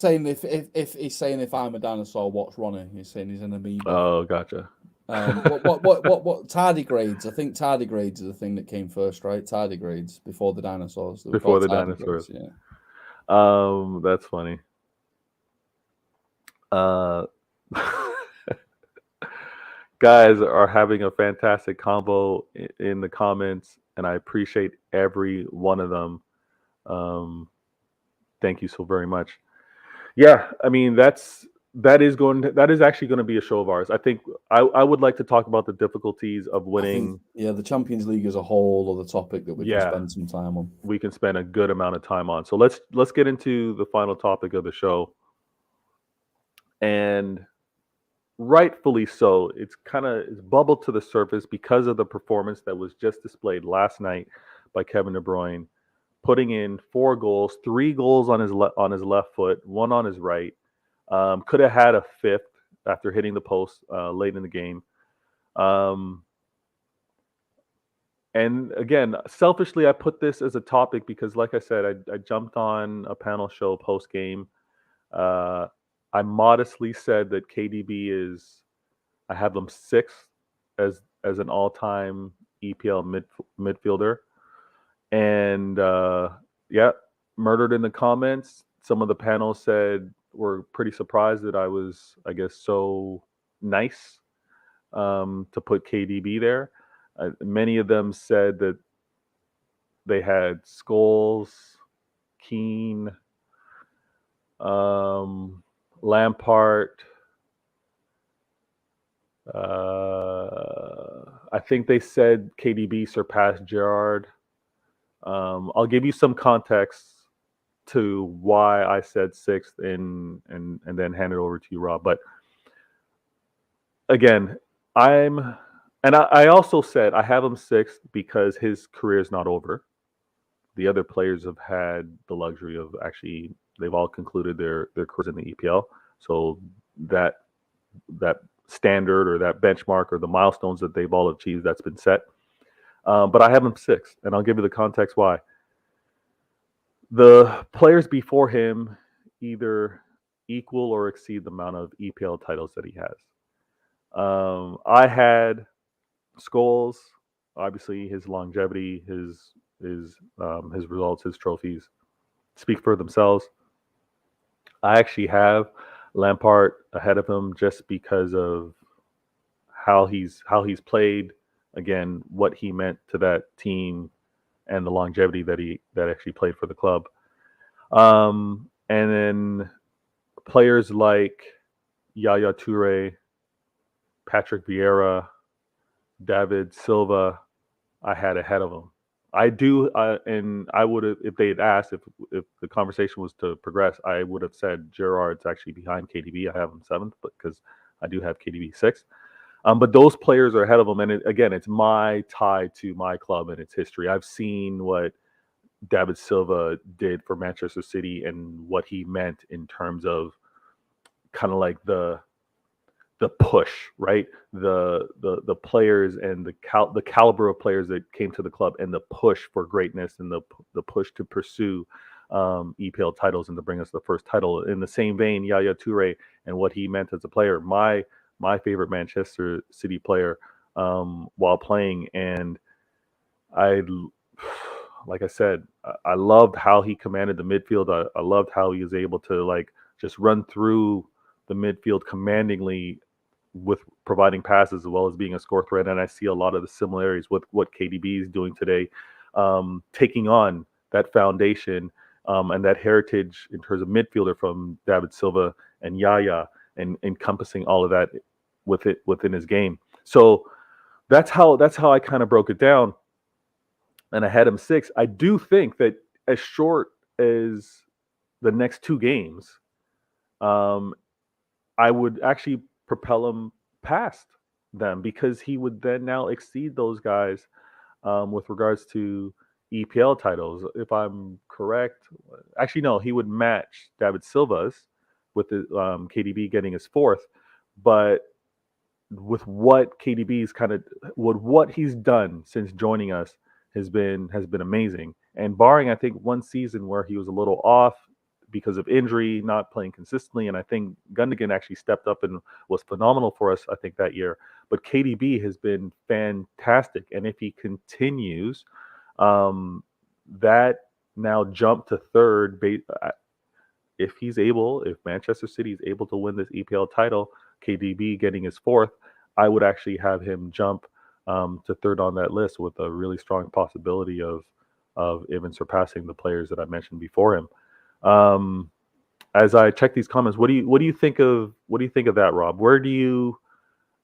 B: Saying if he's saying if I'm a dinosaur, what's Ronnie? He's saying he's an amoeba.
A: Oh, gotcha.
B: What tardigrades? I think tardigrades are the thing that came first, right? Tardigrades before the dinosaurs.
A: Before the dinosaurs,
B: yeah.
A: That's funny. Guys are having a fantastic convo in the comments, and I appreciate every one of them. Thank you so very much. Yeah, I mean that's that is actually going to be a show of ours. I think I would like to talk about the difficulties of winning.
B: The Champions League is a whole other topic that we can spend some time on.
A: We can spend a good amount of time on. So let's get into the final topic of the show. And rightfully so, it's bubbled to the surface because of the performance that was just displayed last night by Kevin De Bruyne, putting in 4 goals, 3 goals on his left foot, 1 on his right. Could have had a 5th after hitting the post late in the game. And again, selfishly, I put this as a topic because, like I said, I jumped on a panel show post game. I modestly said that KDB I have them 6th as an all-time EPL midfielder, and murdered in the comments. Some of the panel were pretty surprised that I was, I guess, so nice to put KDB there. Many of them said that they had Scholes, Keane, Lampard. I think they said KDB surpassed Gerrard. I'll give you some context to why I said 6th and then hand it over to you, Rob. But again, I also said I have him 6th because his career is not over. The other players have had the luxury of actually, they've all concluded their careers in the EPL. So that standard or that benchmark or the milestones that they've all achieved, that's been set. But I have him 6th, and I'll give you the context why. The players before him either equal or exceed the amount of EPL titles that he has. I had Scholes, obviously his longevity, his results, his trophies speak for themselves. I actually have Lampard ahead of him just because of how he's played, again, what he meant to that team and the longevity that actually played for the club. And then players like Yaya Toure, Patrick Vieira, David Silva, I had ahead of him. I do, and I would have, if they had asked, if the conversation was to progress, I would have said Gerrard's actually behind KDB. I have him 7th, but because I do have KDB 6th. But those players are ahead of him, and again, it's my tie to my club and its history. I've seen what David Silva did for Manchester City and what he meant in terms of kind of like the push, right? The players and the caliber of players that came to the club and the push for greatness and the push to pursue EPL titles and to bring us the first title. In the same vein, Yaya Toure and what he meant as a player. My favorite Manchester City player while playing, and like I said, I loved how he commanded the midfield. I loved how he was able to like just run through the midfield commandingly with providing passes as well as being a score threat. And I see a lot of the similarities with what KDB is doing today, taking on that foundation and that heritage in terms of midfielder from David Silva and Yaya, and encompassing all of that within his game. So that's how I kind of broke it down. And I had him 6. I do think that as short as the next 2 games, I would actually propel him past them because he would then now exceed those guys with regards to EPL titles. If I'm correct, actually no, he would match David Silva's with the KDB getting his 4th, but with what KDB's what he's done since joining us has been amazing. And barring, I think, one season where he was a little off because of injury, not playing consistently, and I think Gundogan actually stepped up and was phenomenal for us, I think, that year. But KDB has been fantastic, and if he continues, that now jump to 3rd, if Manchester City is able to win this EPL title, KDB getting his 4th, I would actually have him jump to 3rd on that list with a really strong possibility of even surpassing the players that I mentioned before him. as I check these comments, what do you think of that, Rob? Where do you,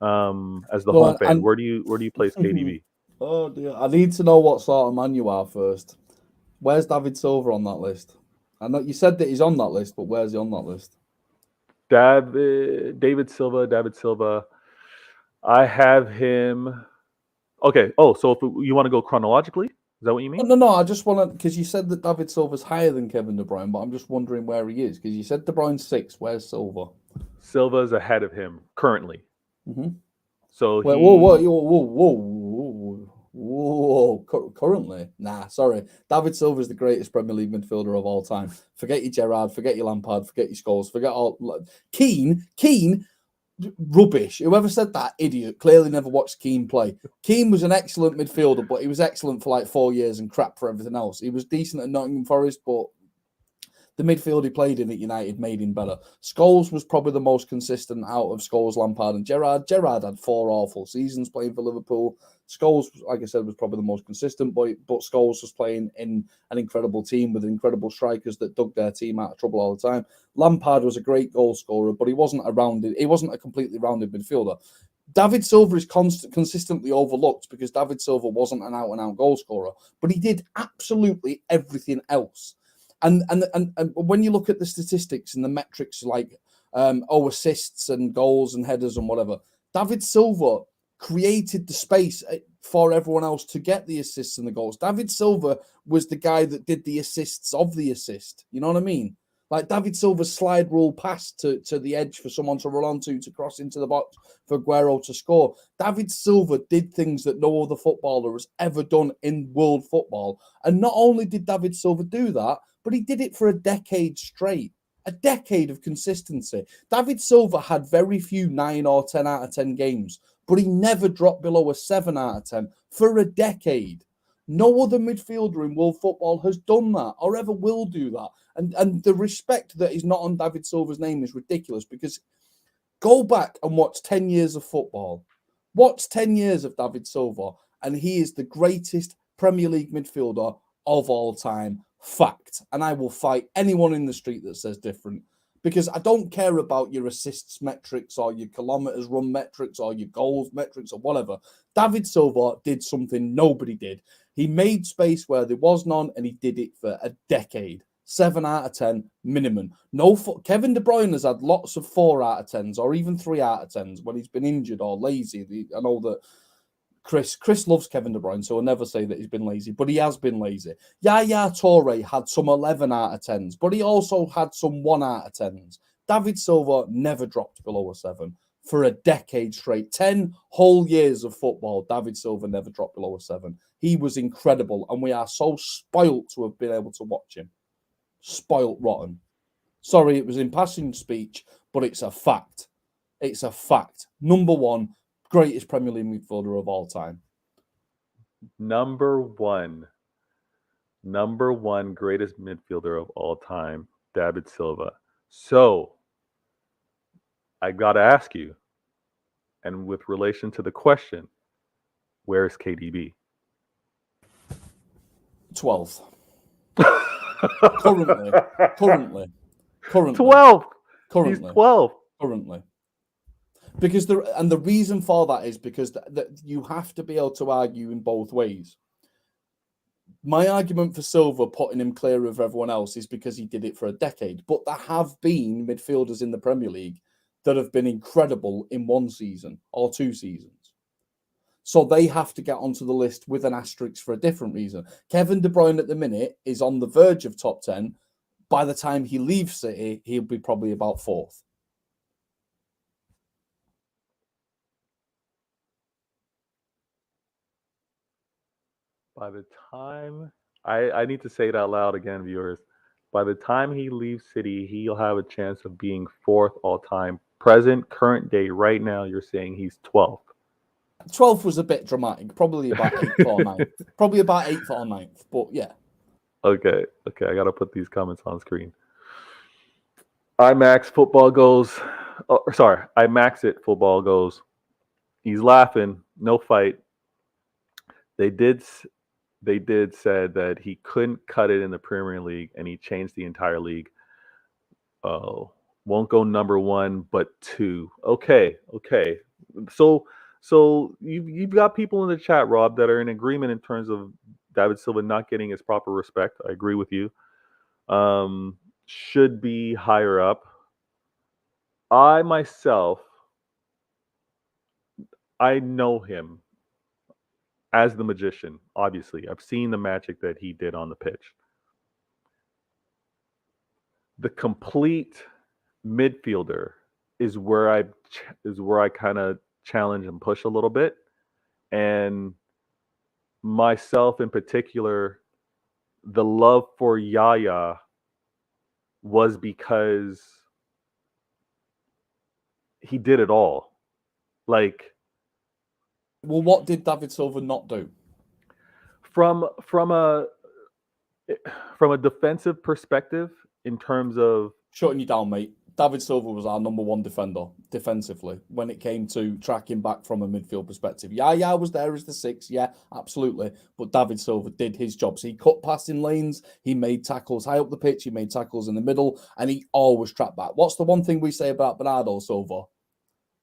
A: as the home
B: Well,
A: fan, where do you place KDB?
B: oh dear, I need to know what sort of man you are first. Where's David Silva on that list? I know you said that he's on that list, but where's he on that list?
A: David Silva. I have him. Okay. Oh, so if you want to go chronologically, is that what you mean?
B: No. I just want to, because you said that David Silva's higher than Kevin De Bruyne, but I'm just wondering where he is, because you said De Bruyne's 6. Where's Silva?
A: Silva's ahead of him currently.
B: Mm-hmm.
A: So
B: Wait, whoa. Currently? Nah, sorry. David Silva is the greatest Premier League midfielder of all time. Forget your Gerrard, forget your Lampard, forget your Scholes, forget all. Keane, rubbish. Whoever said that, idiot, clearly never watched Keane play. Keane was an excellent midfielder, but he was excellent for like 4 years and crap for everything else. He was decent at Nottingham Forest, but the midfield he played in at United made him better. Scholes was probably the most consistent out of Scholes, Lampard, and Gerrard. Gerrard had 4 awful seasons playing for Liverpool. Scholes, like I said, was probably the most consistent, but Scholes was playing in an incredible team with incredible strikers that dug their team out of trouble all the time. Lampard was a great goal scorer, but he wasn't a completely rounded midfielder. David Silva is consistently overlooked because David Silva wasn't an out-and-out goal scorer, but he did absolutely everything else. And when you look at the statistics and the metrics like assists and goals and headers and whatever, David Silva created the space for everyone else to get the assists and the goals. David Silva was the guy that did the assists of the assist. You know what I mean? Like David Silva's slide rule pass to the edge for someone to run onto to cross into the box for Aguero to score. David Silva did things that no other footballer has ever done in world football. And not only did David Silva do that, but he did it for a decade straight. A decade of consistency. David Silva had very few 9 or 10 out of 10 games, but he never dropped below a 7 out of 10 for a decade. No other midfielder in world football has done that or ever will do that. And the respect that is not on David Silva's name is ridiculous, because go back and watch 10 years of football. Watch 10 years of David Silva, and he is the greatest Premier League midfielder of all time. Fact. And I will fight anyone in the street that says different, because I don't care about your assists metrics or your kilometers run metrics or your goals metrics or whatever. David Silva did something nobody did. He made space where there was none, and he did it for a decade. 7 out of 10 minimum. Kevin De Bruyne has had lots of 4 out of 10s or even 3 out of 10s when he's been injured or lazy. I know that Chris loves Kevin De Bruyne, so I'll never say that he's been lazy, but he has been lazy. Yaya Toure had some 11 out of 10s, but he also had some 1 out of 10s. David Silva never dropped below a 7 for a decade straight. 10 whole years of football, David Silva never dropped below a 7. He was incredible, and we are so spoilt to have been able to watch him. Spoilt rotten. Sorry, it was impassioned speech, but it's a fact. It's a fact. Number 1, greatest Premier League midfielder of all time.
A: Number one greatest midfielder of all time, David Silva. So I got to ask you, and with relation to the question, where's KDB?
B: 12th. Currently.
A: 12. He's 12.
B: Currently. Because the reason for that is because that you have to be able to argue in both ways. My argument for Silva putting him clear of everyone else is because he did it for a decade. But there have been midfielders in the Premier League that have been incredible in 1 season or 2 seasons. So they have to get onto the list with an asterisk for a different reason. Kevin De Bruyne at the minute is on the verge of top 10. By the time he leaves City, he'll be probably about 4th.
A: By the time, I need to say it out loud again, viewers. By the time he leaves City, he'll have a chance of being 4th all time. Present, current day, right now, you're saying he's 12th.
B: 12th was a bit dramatic. Probably about 8th or 9th. Probably about 8th or 9th. But yeah.
A: Okay. I got to put these comments on screen. IMAX football goes. Oh, sorry. IMAX it football goes. He's laughing. No fight. They did said that he couldn't cut it in the Premier League, and he changed the entire league. Oh, won't go number one, but two. Okay. So you've got people in the chat, Rob, that are in agreement in terms of David Silva not getting his proper respect. I agree with you. Should be higher up. I myself, I know him as the magician. Obviously, I've seen the magic that he did on the pitch. The complete midfielder is where I kind of challenge and push a little bit, and myself in particular, the love for Yaya was because he did it all. Like,
B: Well, what did David Silva not do?
A: from a defensive perspective, in terms of
B: Shutting you down, mate. David Silva was our number one defender defensively when it came to tracking back from a midfield perspective. Yeah, was there as the six. Yeah, absolutely. But David Silva did his job. So he cut past in lanes. He made tackles high up the pitch. He made tackles in the middle. And he always tracked back. What's the one thing we say about Bernardo Silva?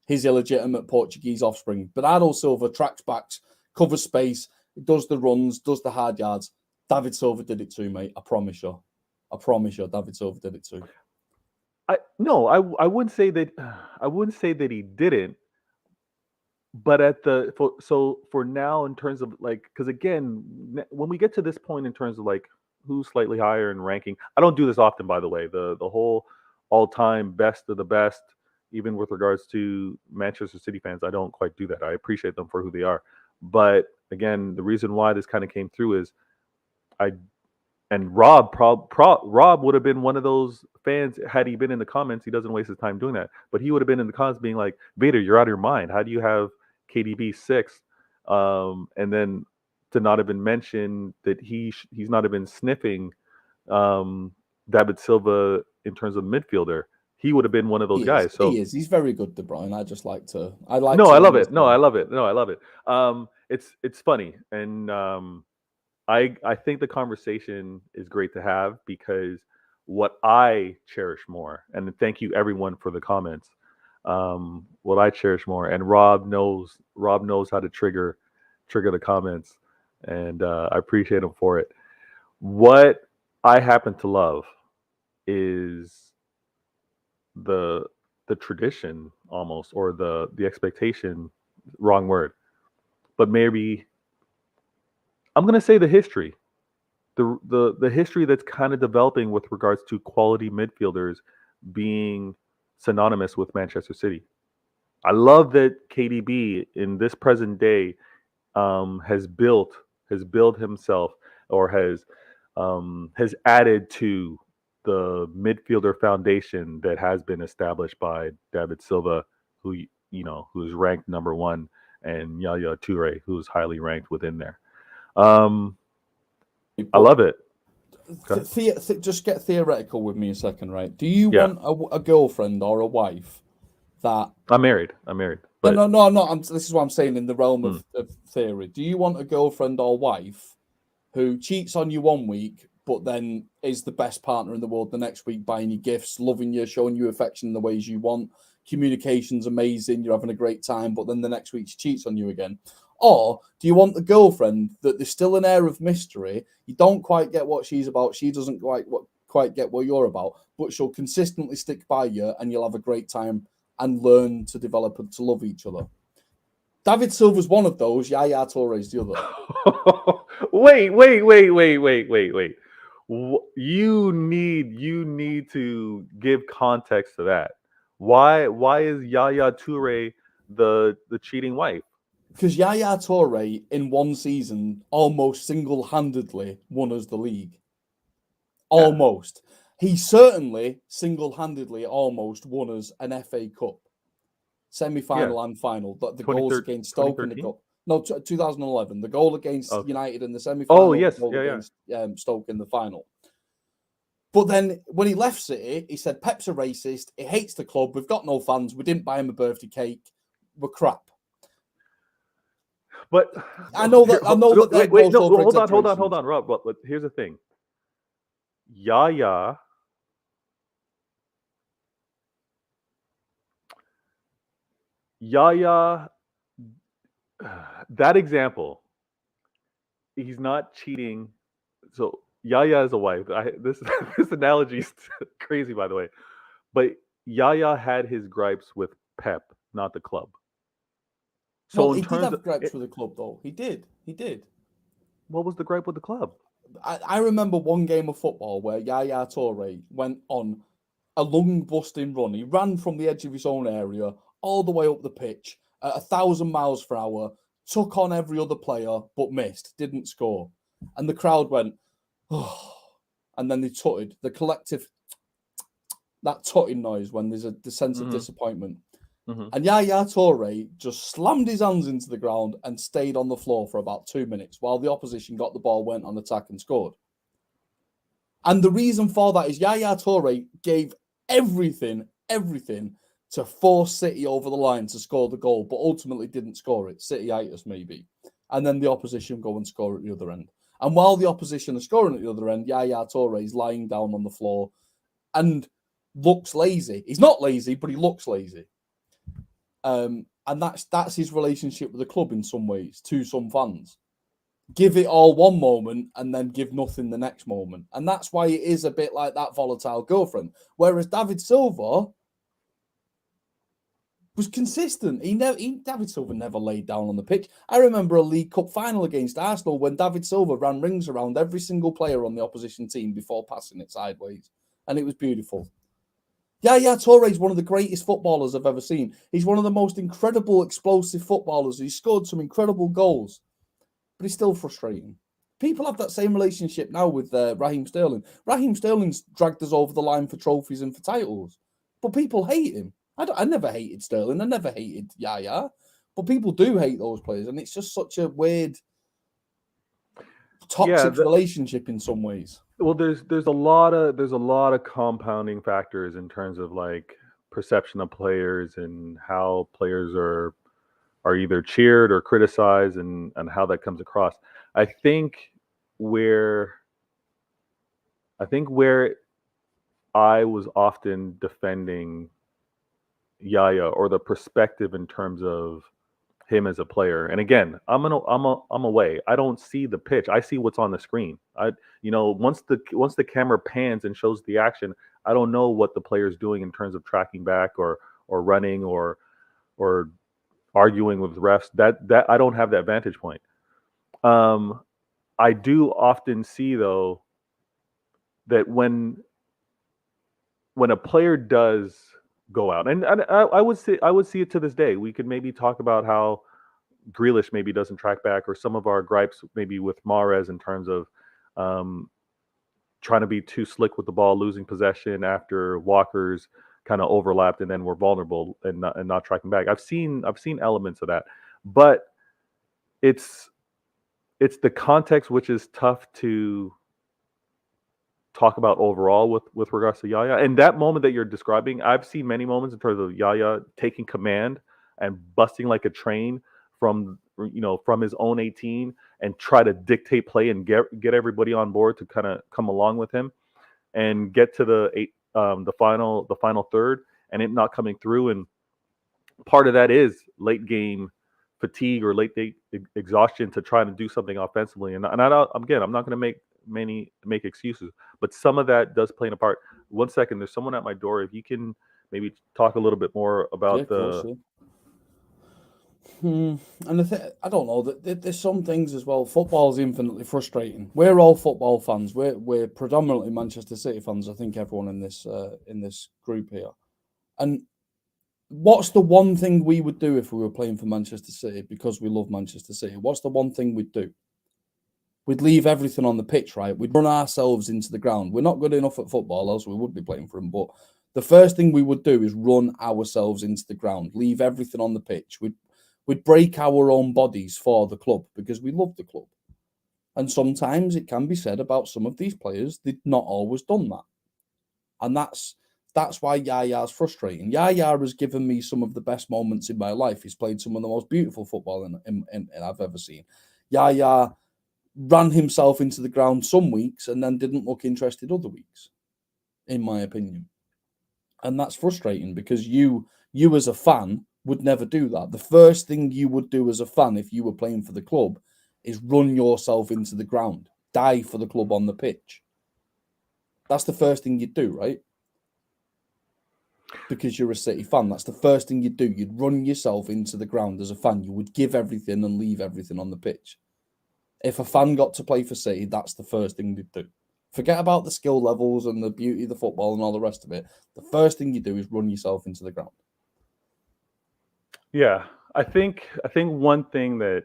B: His illegitimate Portuguese offspring. Bernardo Silva tracks backs, covers space, does the runs, does the hard yards. David Silva did it too, mate. I promise you. David Silva did it too.
A: I wouldn't say that he didn't, but for now, in terms of like, because again, when we get to this point in terms of like who's slightly higher in ranking, I don't do this often, by the way. The whole all-time best of the best, even with regards to Manchester City fans, I don't quite do that. I appreciate them for who they are, but again, the reason why this kind of came through is Rob would have been one of those fans had he been in the comments. He doesn't waste his time doing that, but he would have been in the comments being like, "Vader, you're out of your mind. How do you have KDB 6?" And then to not have been mentioned that he's not even sniffing David Silva in terms of midfielder. He would have been one of those guys. So
B: he is. He's very good, De Bruyne. I
A: love it. No, I love it. It's funny, and I think the conversation is great to have, because what I cherish more, and thank you everyone for the comments. What I cherish more, and Rob knows how to trigger the comments, and I appreciate him for it. What I happen to love is the tradition, almost, or the expectation. Wrong word, but maybe I'm going to say the history. The history that's kind of developing with regards to quality midfielders being synonymous with Manchester City. I love that KDB in this present day has built himself, or has added to the midfielder foundation that has been established by David Silva, who is ranked number one, and Yaya Toure, who's highly ranked within there. I love it.
B: Just get theoretical with me a second, right? Do you want a girlfriend or a wife that...
A: I'm married.
B: But... No, I'm not. This is what I'm saying in the realm of theory. Do you want a girlfriend or wife who cheats on you one week, but then is the best partner in the world the next week, buying you gifts, loving you, showing you affection in the ways you want, communication's amazing, you're having a great time, but then the next week she cheats on you again? Or do you want the girlfriend that there's still an air of mystery, you don't quite get what she's about, she doesn't quite get what you're about, but she'll consistently stick by you and you'll have a great time and learn to develop and to love each other? David Silva's one of those, Yaya Toure's the other.
A: Wait. You need to give context to that. Why is Yaya Toure the cheating wife?
B: Because Yaya Toure, in one season, almost single-handedly won us the league. Almost. He certainly single-handedly almost won us an FA Cup. Semi-final and final. The goals against Stoke and the goal... No, 2011. The goal against United in the semi-final.
A: Oh, yes.
B: Against Stoke in the final. But then when he left City, he said, Pep's a racist. He hates the club. We've got no fans. We didn't buy him a birthday cake. We're crap.
A: But
B: I know that.
A: Hold on, Rob. But here's the thing. Yaya Yaya, that example, he's not cheating. So Yaya is a wife. This this analogy is crazy, by the way. But Yaya had his gripes with Pep, not the club.
B: Well,
A: So in
B: he did
A: terms of
B: have gripes with the club, though. He did. He did.
A: what was the gripe with the club?
B: I remember one game of football where Yaya Toure went on a lung busting run. He ran from the edge of his own area all the way up the pitch at 1,000 miles per hour, took on every other player but missed, didn't score. And the crowd went, oh, and then they tutted. The collective, that tutting noise when there's the sense of
A: Mm-hmm.
B: disappointment.
A: Mm-hmm.
B: And Yaya Toure just slammed his hands into the ground and stayed on the floor for about 2 minutes while the opposition got the ball, went on attack and scored. And the reason for that is Yaya Toure gave everything to force City over the line to score the goal, but ultimately didn't score it. City-itis, maybe. And then the opposition go and score at the other end. And while the opposition are scoring at the other end, Yaya Toure is lying down on the floor and looks lazy. He's not lazy, but he looks lazy. And that's his relationship with the club in some ways, to some fans. Give it all one moment and then give nothing the next moment. And that's why it is a bit like that volatile girlfriend. Whereas David Silva was consistent. David Silva never laid down on the pitch. I remember a League Cup final against Arsenal when David Silva ran rings around every single player on the opposition team before passing it sideways. And it was beautiful. Yaya Toure is one of the greatest footballers I've ever seen. He's one of the most incredible, explosive footballers. He scored some incredible goals, but he's still frustrating. People have that same relationship now with Raheem Sterling. Raheem Sterling's dragged us over the line for trophies and for titles, but people hate him. I never hated Sterling. I never hated Yaya, but people do hate those players, and it's just such a weird, toxic relationship in some ways.
A: Well, there's a lot of compounding factors in terms of like perception of players and how players are either cheered or criticized and how that comes across. I think where I was often defending Yaya or the perspective in terms of him as a player. And again, I'm away. I don't see the pitch. I see what's on the screen. Once the camera pans and shows the action, I don't know what the player's doing in terms of tracking back or running or arguing with refs. That I don't have that vantage point. I do often see though that when a player does go out, and I would see it to this day. We could maybe talk about how Grealish maybe doesn't track back, or some of our gripes maybe with Mahrez in terms of trying to be too slick with the ball, losing possession after Walker's kind of overlapped, and then we're vulnerable and not tracking back. I've seen elements of that, but it's the context which is tough to talk about overall with regards to Yaya. And that moment that you're describing, I've seen many moments in terms of Yaya taking command and busting like a train from his own 18 and try to dictate play and get everybody on board to kind of come along with him and get to the final third, and it not coming through. And part of that is late game fatigue or late game exhaustion to try to do something offensively. And I'm not going to make excuses, but some of that does play a part. 1 second, there's someone at my door. If you can maybe talk a little bit more about
B: And I don't know. There's some things as well. Football is infinitely frustrating. We're all football fans. We're predominantly Manchester City fans. I think everyone in this group here. And what's the one thing we would do if we were playing for Manchester City because we love Manchester City? What's the one thing we'd do? We'd leave everything on the pitch, right? We'd run ourselves into the ground. We're not good enough at football, else we would be playing for them. But the first thing we would do is run ourselves into the ground, leave everything on the pitch. We'd break our own bodies for the club because we love the club. And sometimes it can be said about some of these players, they've not always done that. And that's why Yaya's frustrating. Yaya has given me some of the best moments in my life. He's played some of the most beautiful football I've ever seen. Yaya ran himself into the ground some weeks and then didn't look interested other weeks, in my opinion. And that's frustrating because you as a fan would never do that. The first thing you would do as a fan if you were playing for the club is run yourself into the ground, die for the club on the pitch. That's the first thing you'd do, right? Because you're a City fan. That's the first thing you'd do. You'd run yourself into the ground as a fan. You would give everything and leave everything on the pitch. If a fan got to play for City, that's the first thing they'd do. Forget about the skill levels and the beauty of the football and all the rest of it. The first thing you do is run yourself into the ground.
A: Yeah, I think one thing that,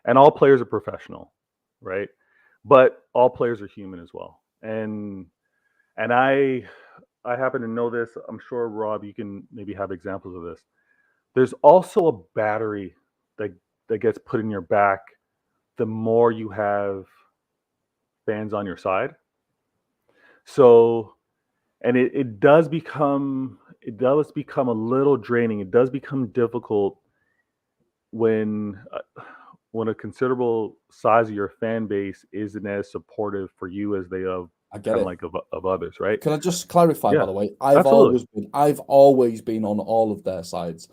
A: and all players are professional, right? But all players are human as well. And I happen to know this. I'm sure, Rob, you can maybe have examples of this. There's also a battery that gets put in your back the more you have fans on your side. So, and it does become a little draining. It does become difficult when a considerable size of your fan base isn't as supportive for you as they of
B: I get it.
A: like of others, right?
B: Can I just clarify,
A: Yeah,
B: by the way? I've always been on all of their sides.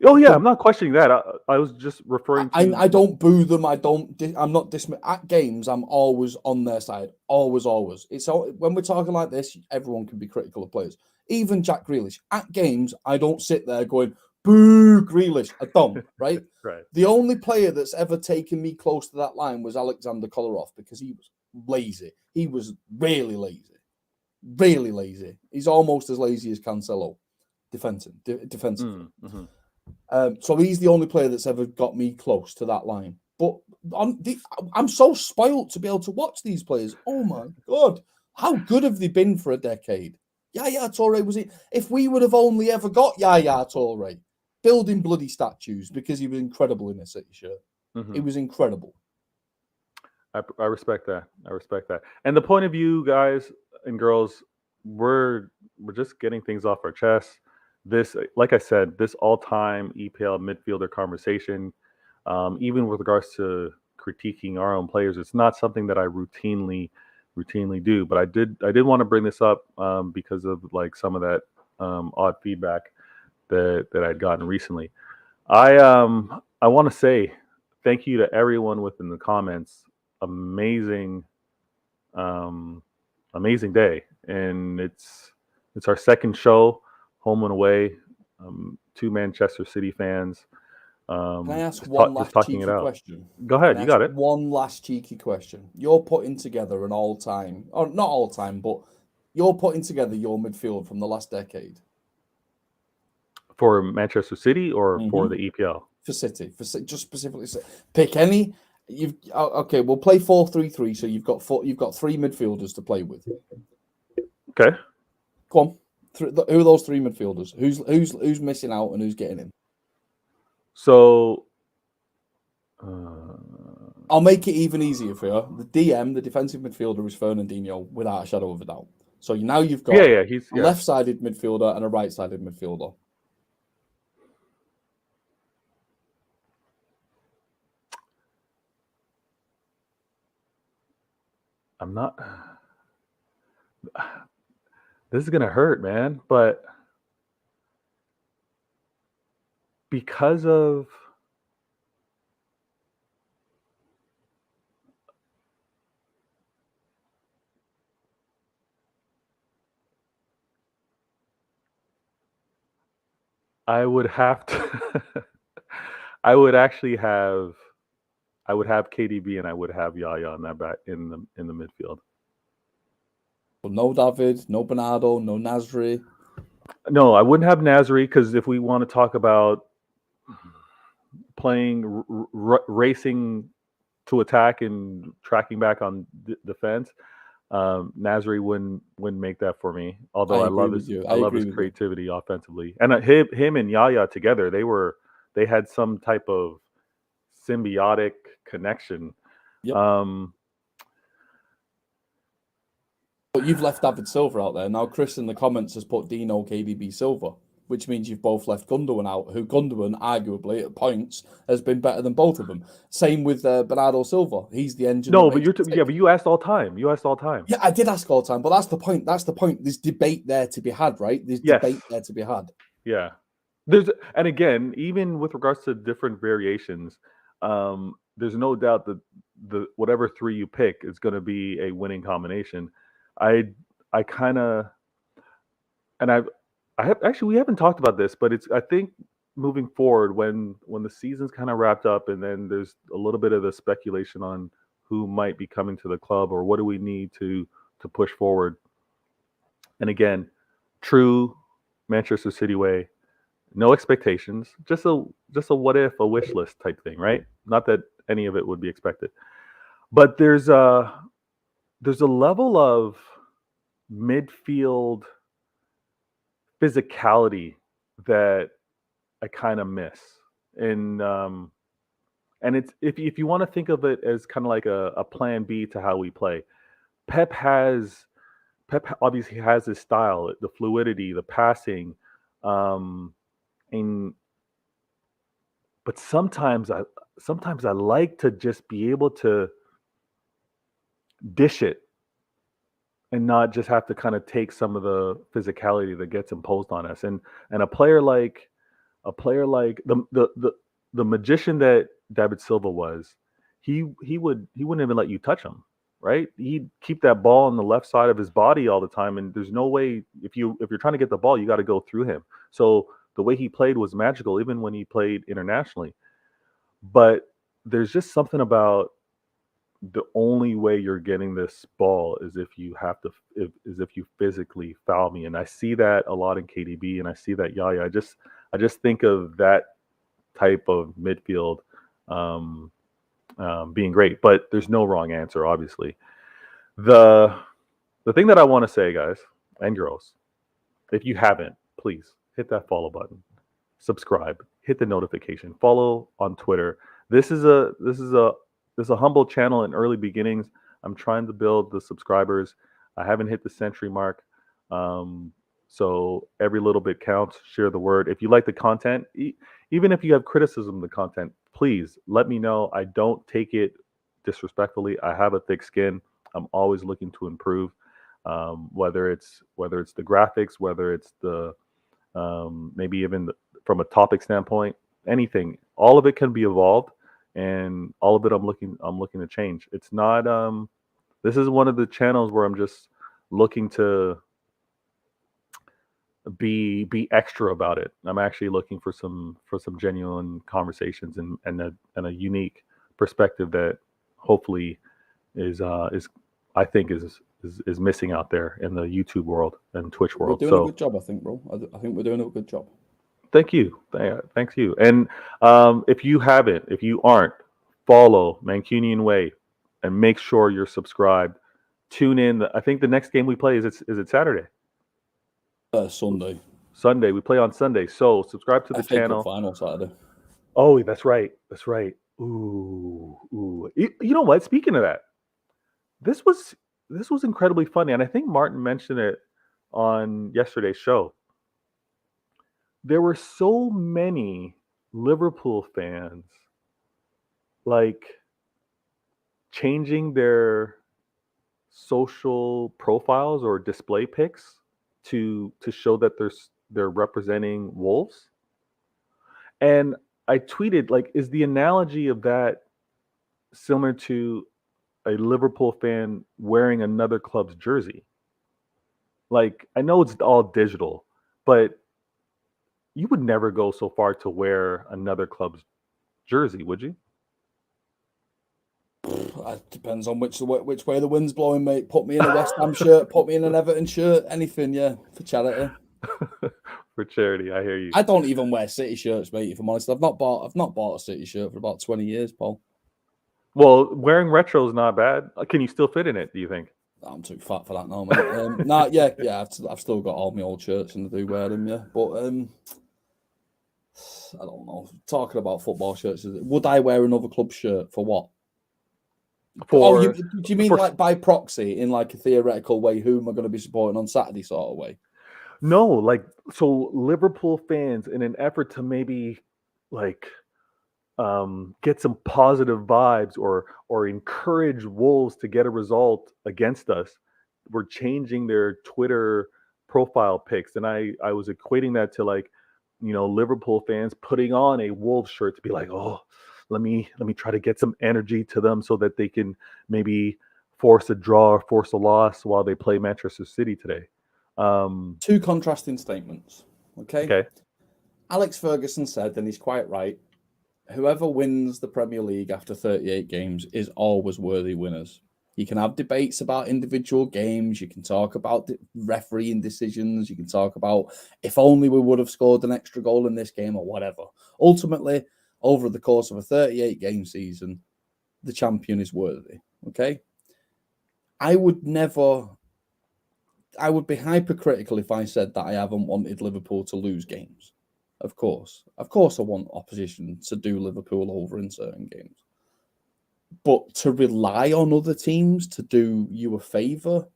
A: Oh yeah, I'm not questioning that. I was just referring to.
B: I don't boo them. I'm not at games. I'm always on their side. Always. It's all, when we're talking like this, everyone can be critical of players. Even Jack Grealish. At games, I don't sit there going boo Grealish. I don't. Right.
A: Right.
B: The only player that's ever taken me close to that line was Alexander Kolarov because he was lazy. He was really lazy. Really lazy. He's almost as lazy as Cancelo, defensively.
A: Mm-hmm.
B: So he's the only player that's ever got me close to that line. But I'm so spoilt to be able to watch these players. Oh my God. How good have they been for a decade? Yaya Toure was it. If we would have only ever got Yaya Toure, building bloody statues because he was incredible in a City shirt.
A: Mm-hmm.
B: It was incredible.
A: I respect that. And the point of view, guys and girls, we're just getting things off our chest. This, like I said, this all-time EPL midfielder conversation, even with regards to critiquing our own players, it's not something that I routinely do. But I did want to bring this up because of like some of that odd feedback that I'd gotten recently. I want to say thank you to everyone within the comments. Amazing day, and it's our second show, home and away. 2 Manchester City fans.
B: Can I ask one last cheeky question?
A: Go ahead, you got it.
B: One last cheeky question. You're putting together an all-time, or not all-time, but you're putting together your midfield from the last decade.
A: For Manchester City or for the EPL?
B: For City, just specifically. Pick any. Okay. We'll play 4-3-3. So you've got 3 midfielders to play with.
A: Okay.
B: Go on. Who are those 3 midfielders? Who's missing out and who's getting in?
A: So
B: I'll make it even easier for you. The DM, the defensive midfielder, is Fernandinho without a shadow of a doubt. So now you've got
A: he's
B: a left-sided midfielder and a right-sided midfielder.
A: I'm not. This is gonna hurt, man. But because of I would have to. I would have KDB and I would have Yaya on that back in the midfield.
B: But no David, no Bernardo, no Nasri.
A: No, I wouldn't have Nasri because if we want to talk about playing racing to attack and tracking back on defense, Nasri wouldn't I make that for me. Although I love his creativity offensively, and him and Yaya together, they had some type of symbiotic connection.
B: Yep. But you've left David Silva out there. Now Chris in the comments has put Dino, KDB, Silva, which means you've both left Gundogan out, who Gundogan arguably at points has been better than both of them. Same with Bernardo Silva. He's the engine.
A: No, but you asked all time. Yeah,
B: I did ask all time, but that's the point. There's debate there to be had, right? There's debate there to be had.
A: Yeah. And again, even with regards to different variations, there's no doubt that the whatever three you pick is going to be a winning combination. I I kind of and I have actually we haven't talked about this, but it's I think moving forward when the season's kind of wrapped up and then there's a little bit of the speculation on who might be coming to the club or what do we need to push forward. And again, true Manchester City way, no expectations, just a what if, a wish list type thing, right? Not that any of it would be expected, but there's a level of midfield physicality that I kind of miss, and it's if you want to think of it as kind of like a plan B to how we play. Pep has Pep obviously has his style, the fluidity, the passing, um, and but sometimes I like to just be able to dish it and not just have to kind of take some of the physicality that gets imposed on us. And a player like the magician that David Silva was, he wouldn't even let you touch him, right? He'd keep that ball on the left side of his body all the time, and there's no way if you're trying to get the ball, you got to go through him. So the way he played was magical, even when he played internationally. But there's just something about the only way you're getting this ball is if you have to is if you physically foul me, and I see that a lot in KDB, and I see that Yaya. I just think of that type of midfield um, being great, but there's no wrong answer, obviously. The the thing that I want to say, guys and girls, if you haven't, please hit that follow button, subscribe, hit the notification, follow on Twitter. This is a humble channel in early beginnings. I'm trying to build the subscribers. I haven't hit the century mark. Um, so every little bit counts. Share the word. If you like the content, even if you have criticism of the content, please let me know. I don't take it disrespectfully. I have a thick skin. I'm always looking to improve. Whether it's the graphics, whether it's the maybe even from a topic standpoint, anything. All of it can be evolved, and all of it I'm looking to change. It's not. This is one of the channels where I'm just looking to be extra about it. I'm actually looking for some genuine conversations and a unique perspective that hopefully is I think is missing out there in the YouTube world and Twitch
B: We're
A: world.
B: doing a
A: So
B: good job, I think, bro. I think we're doing a good job.
A: thank you. Thanks you. And if you aren't, follow Mancunian Way and make sure you're subscribed. Tune in. I think the next game we play is it Saturday?
B: Sunday,
A: Sunday. We play on Sunday. So subscribe to the
B: FA Cup
A: channel.
B: final Saturday.
A: Oh, that's right. That's right. Ooh, ooh. You know what? Speaking of that, this was this was incredibly funny, and I think Martin mentioned it on yesterday's show. There were so many Liverpool fans like changing their social profiles or display pics to show that they're representing Wolves. And I tweeted like, is the analogy of that similar to a Liverpool fan wearing another club's jersey? Like, I know it's all digital, but you would never go so far to wear another club's jersey, would you?
B: It depends on which way the wind's blowing, mate. Put me in a West Ham shirt, put me in an Everton shirt, anything, yeah, for charity.
A: For charity, I hear you.
B: I don't even wear City shirts, mate. If I'm honest, I've not bought a City shirt for about 20 years, Paul.
A: Well, wearing retro is not bad. Can you still fit in it, do you think?
B: I'm too fat for that now, mate. Nah, yeah. I've still got all my old shirts and I do wear them, yeah. But I don't know. Talking about football shirts, would I wear another club shirt for what?
A: For
B: do you mean
A: for
B: like by proxy, in like a theoretical way? Who am I going to be supporting on Saturday, sort of way?
A: No, like so Liverpool fans in an effort to maybe like get some positive vibes or encourage Wolves to get a result against us, were changing their Twitter profile pics, and I was equating that to like Liverpool fans putting on a Wolves shirt to be like, oh, let me try to get some energy to them so that they can maybe force a draw or force a loss while they play Manchester City today.
B: Two contrasting statements.
A: Okay.
B: Alex Ferguson said, and he's quite right, whoever wins the Premier League after 38 games is always worthy winners. You can have debates about individual games. You can talk about refereeing decisions. You can talk about if only we would have scored an extra goal in this game or whatever. Ultimately, over the course of a 38-game season, the champion is worthy. Okay? I would be hypercritical if I said that I haven't wanted Liverpool to lose games. Of course. I want opposition to do Liverpool over in certain games. But to rely on other teams to do you a favour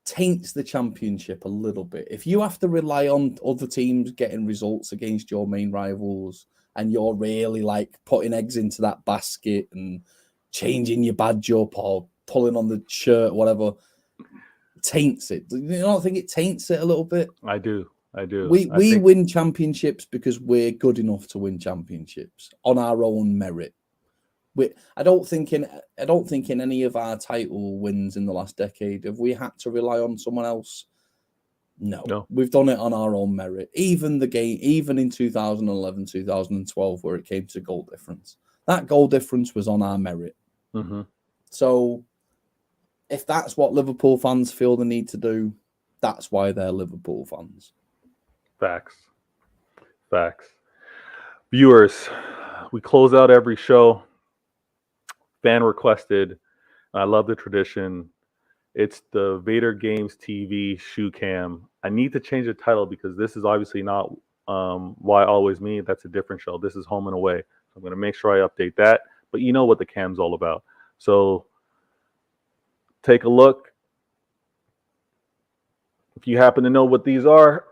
B: taints the championship a little bit. If you have to rely on other teams getting results against your main rivals and you're really like putting eggs into that basket and changing your badge up or pulling on the shirt, whatever, taints it. Do you not think it taints it a little bit?
A: I do.
B: We win championships because we're good enough to win championships on our own merit. I don't think in any of our title wins in the last decade have we had to rely on someone else. No. We've done it on our own merit. Even in 2011, 2012, where it came to goal difference, that goal difference was on our merit.
A: Mm-hmm.
B: So if that's what Liverpool fans feel the need to do, that's why they're Liverpool fans.
A: Facts. Viewers, we close out every show. Fan requested. I love the tradition. It's the VatorgamesTV shoe cam. I need to change the title because this is obviously not Why Always Me. That's a different show. This is Home and Away. So I'm going to make sure I update that. But you know what the cam's all about. So take a look. If you happen to know what these are,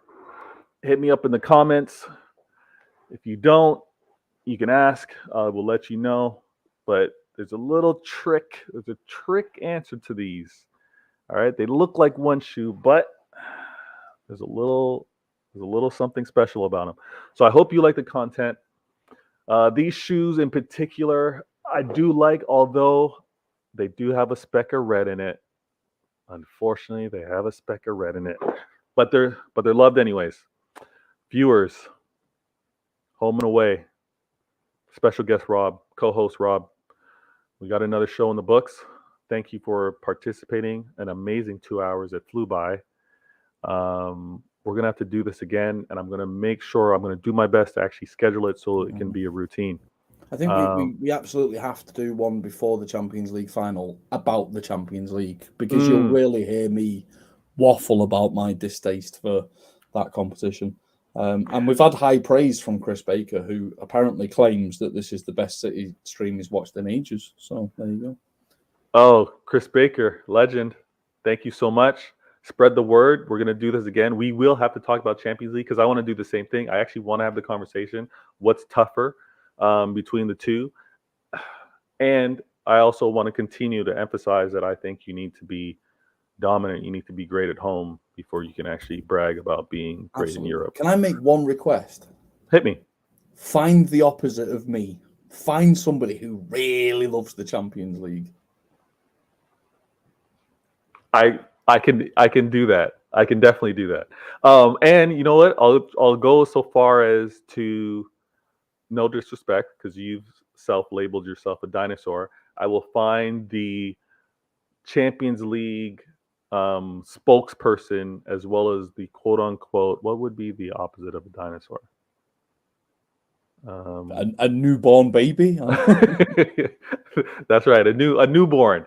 A: hit me up in the comments. If you don't, you can ask. We'll let you know. But there's a little trick. There's a trick answer to these. All right. They look like one shoe, but there's a little something special about them. So I hope you like the content. These shoes in particular, I do like, although they do have a speck of red in it. Unfortunately, they have a speck of red in it, but they're loved anyways. Viewers, Home and Away. Special guest Rob, co-host Rob. We got another show in the books. Thank you for participating. An amazing 2 hours. It flew by. We're going to have to do this again, and I'm going to do my best to actually schedule it so it can be a routine.
B: I think we absolutely have to do one before the Champions League final about the Champions League, because you'll really hear me waffle about my distaste for that competition. And we've had high praise from Chris Baker, who apparently claims that this is the best City stream he's watched in ages. So there you go.
A: Oh, Chris Baker, legend. Thank you so much. Spread the word. We're going to do this again. We will have to talk about Champions League because I want to do the same thing. I actually want to have the conversation. What's tougher between the two? And I also want to continue to emphasize that I think you need to be dominant. You need to be great at home before you can actually brag about being great in Europe.
B: Can I make one request?
A: Hit me.
B: Find the opposite of me. Find somebody who really loves the Champions League.
A: I can do that. I can definitely do that. And you know what? I'll go so far as to, no disrespect, because you've self-labeled yourself a dinosaur. I will find the Champions League spokesperson as well as the quote-unquote, what would be the opposite of a dinosaur?
B: A newborn baby.
A: That's right, a newborn.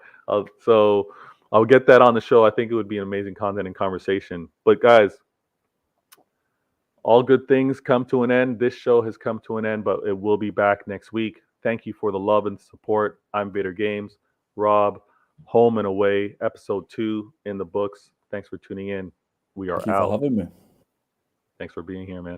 A: So I'll get that on the show. I think it would be an amazing content and conversation. But guys, all good things come to an end. This show has come to an end, but it will be back next week. Thank you for the love and support. I'm Vader Games. Rob, Home and Away, episode 2 in the books. Thanks for tuning in. We are out.
B: Thank you for having me.
A: Thanks for being here, man.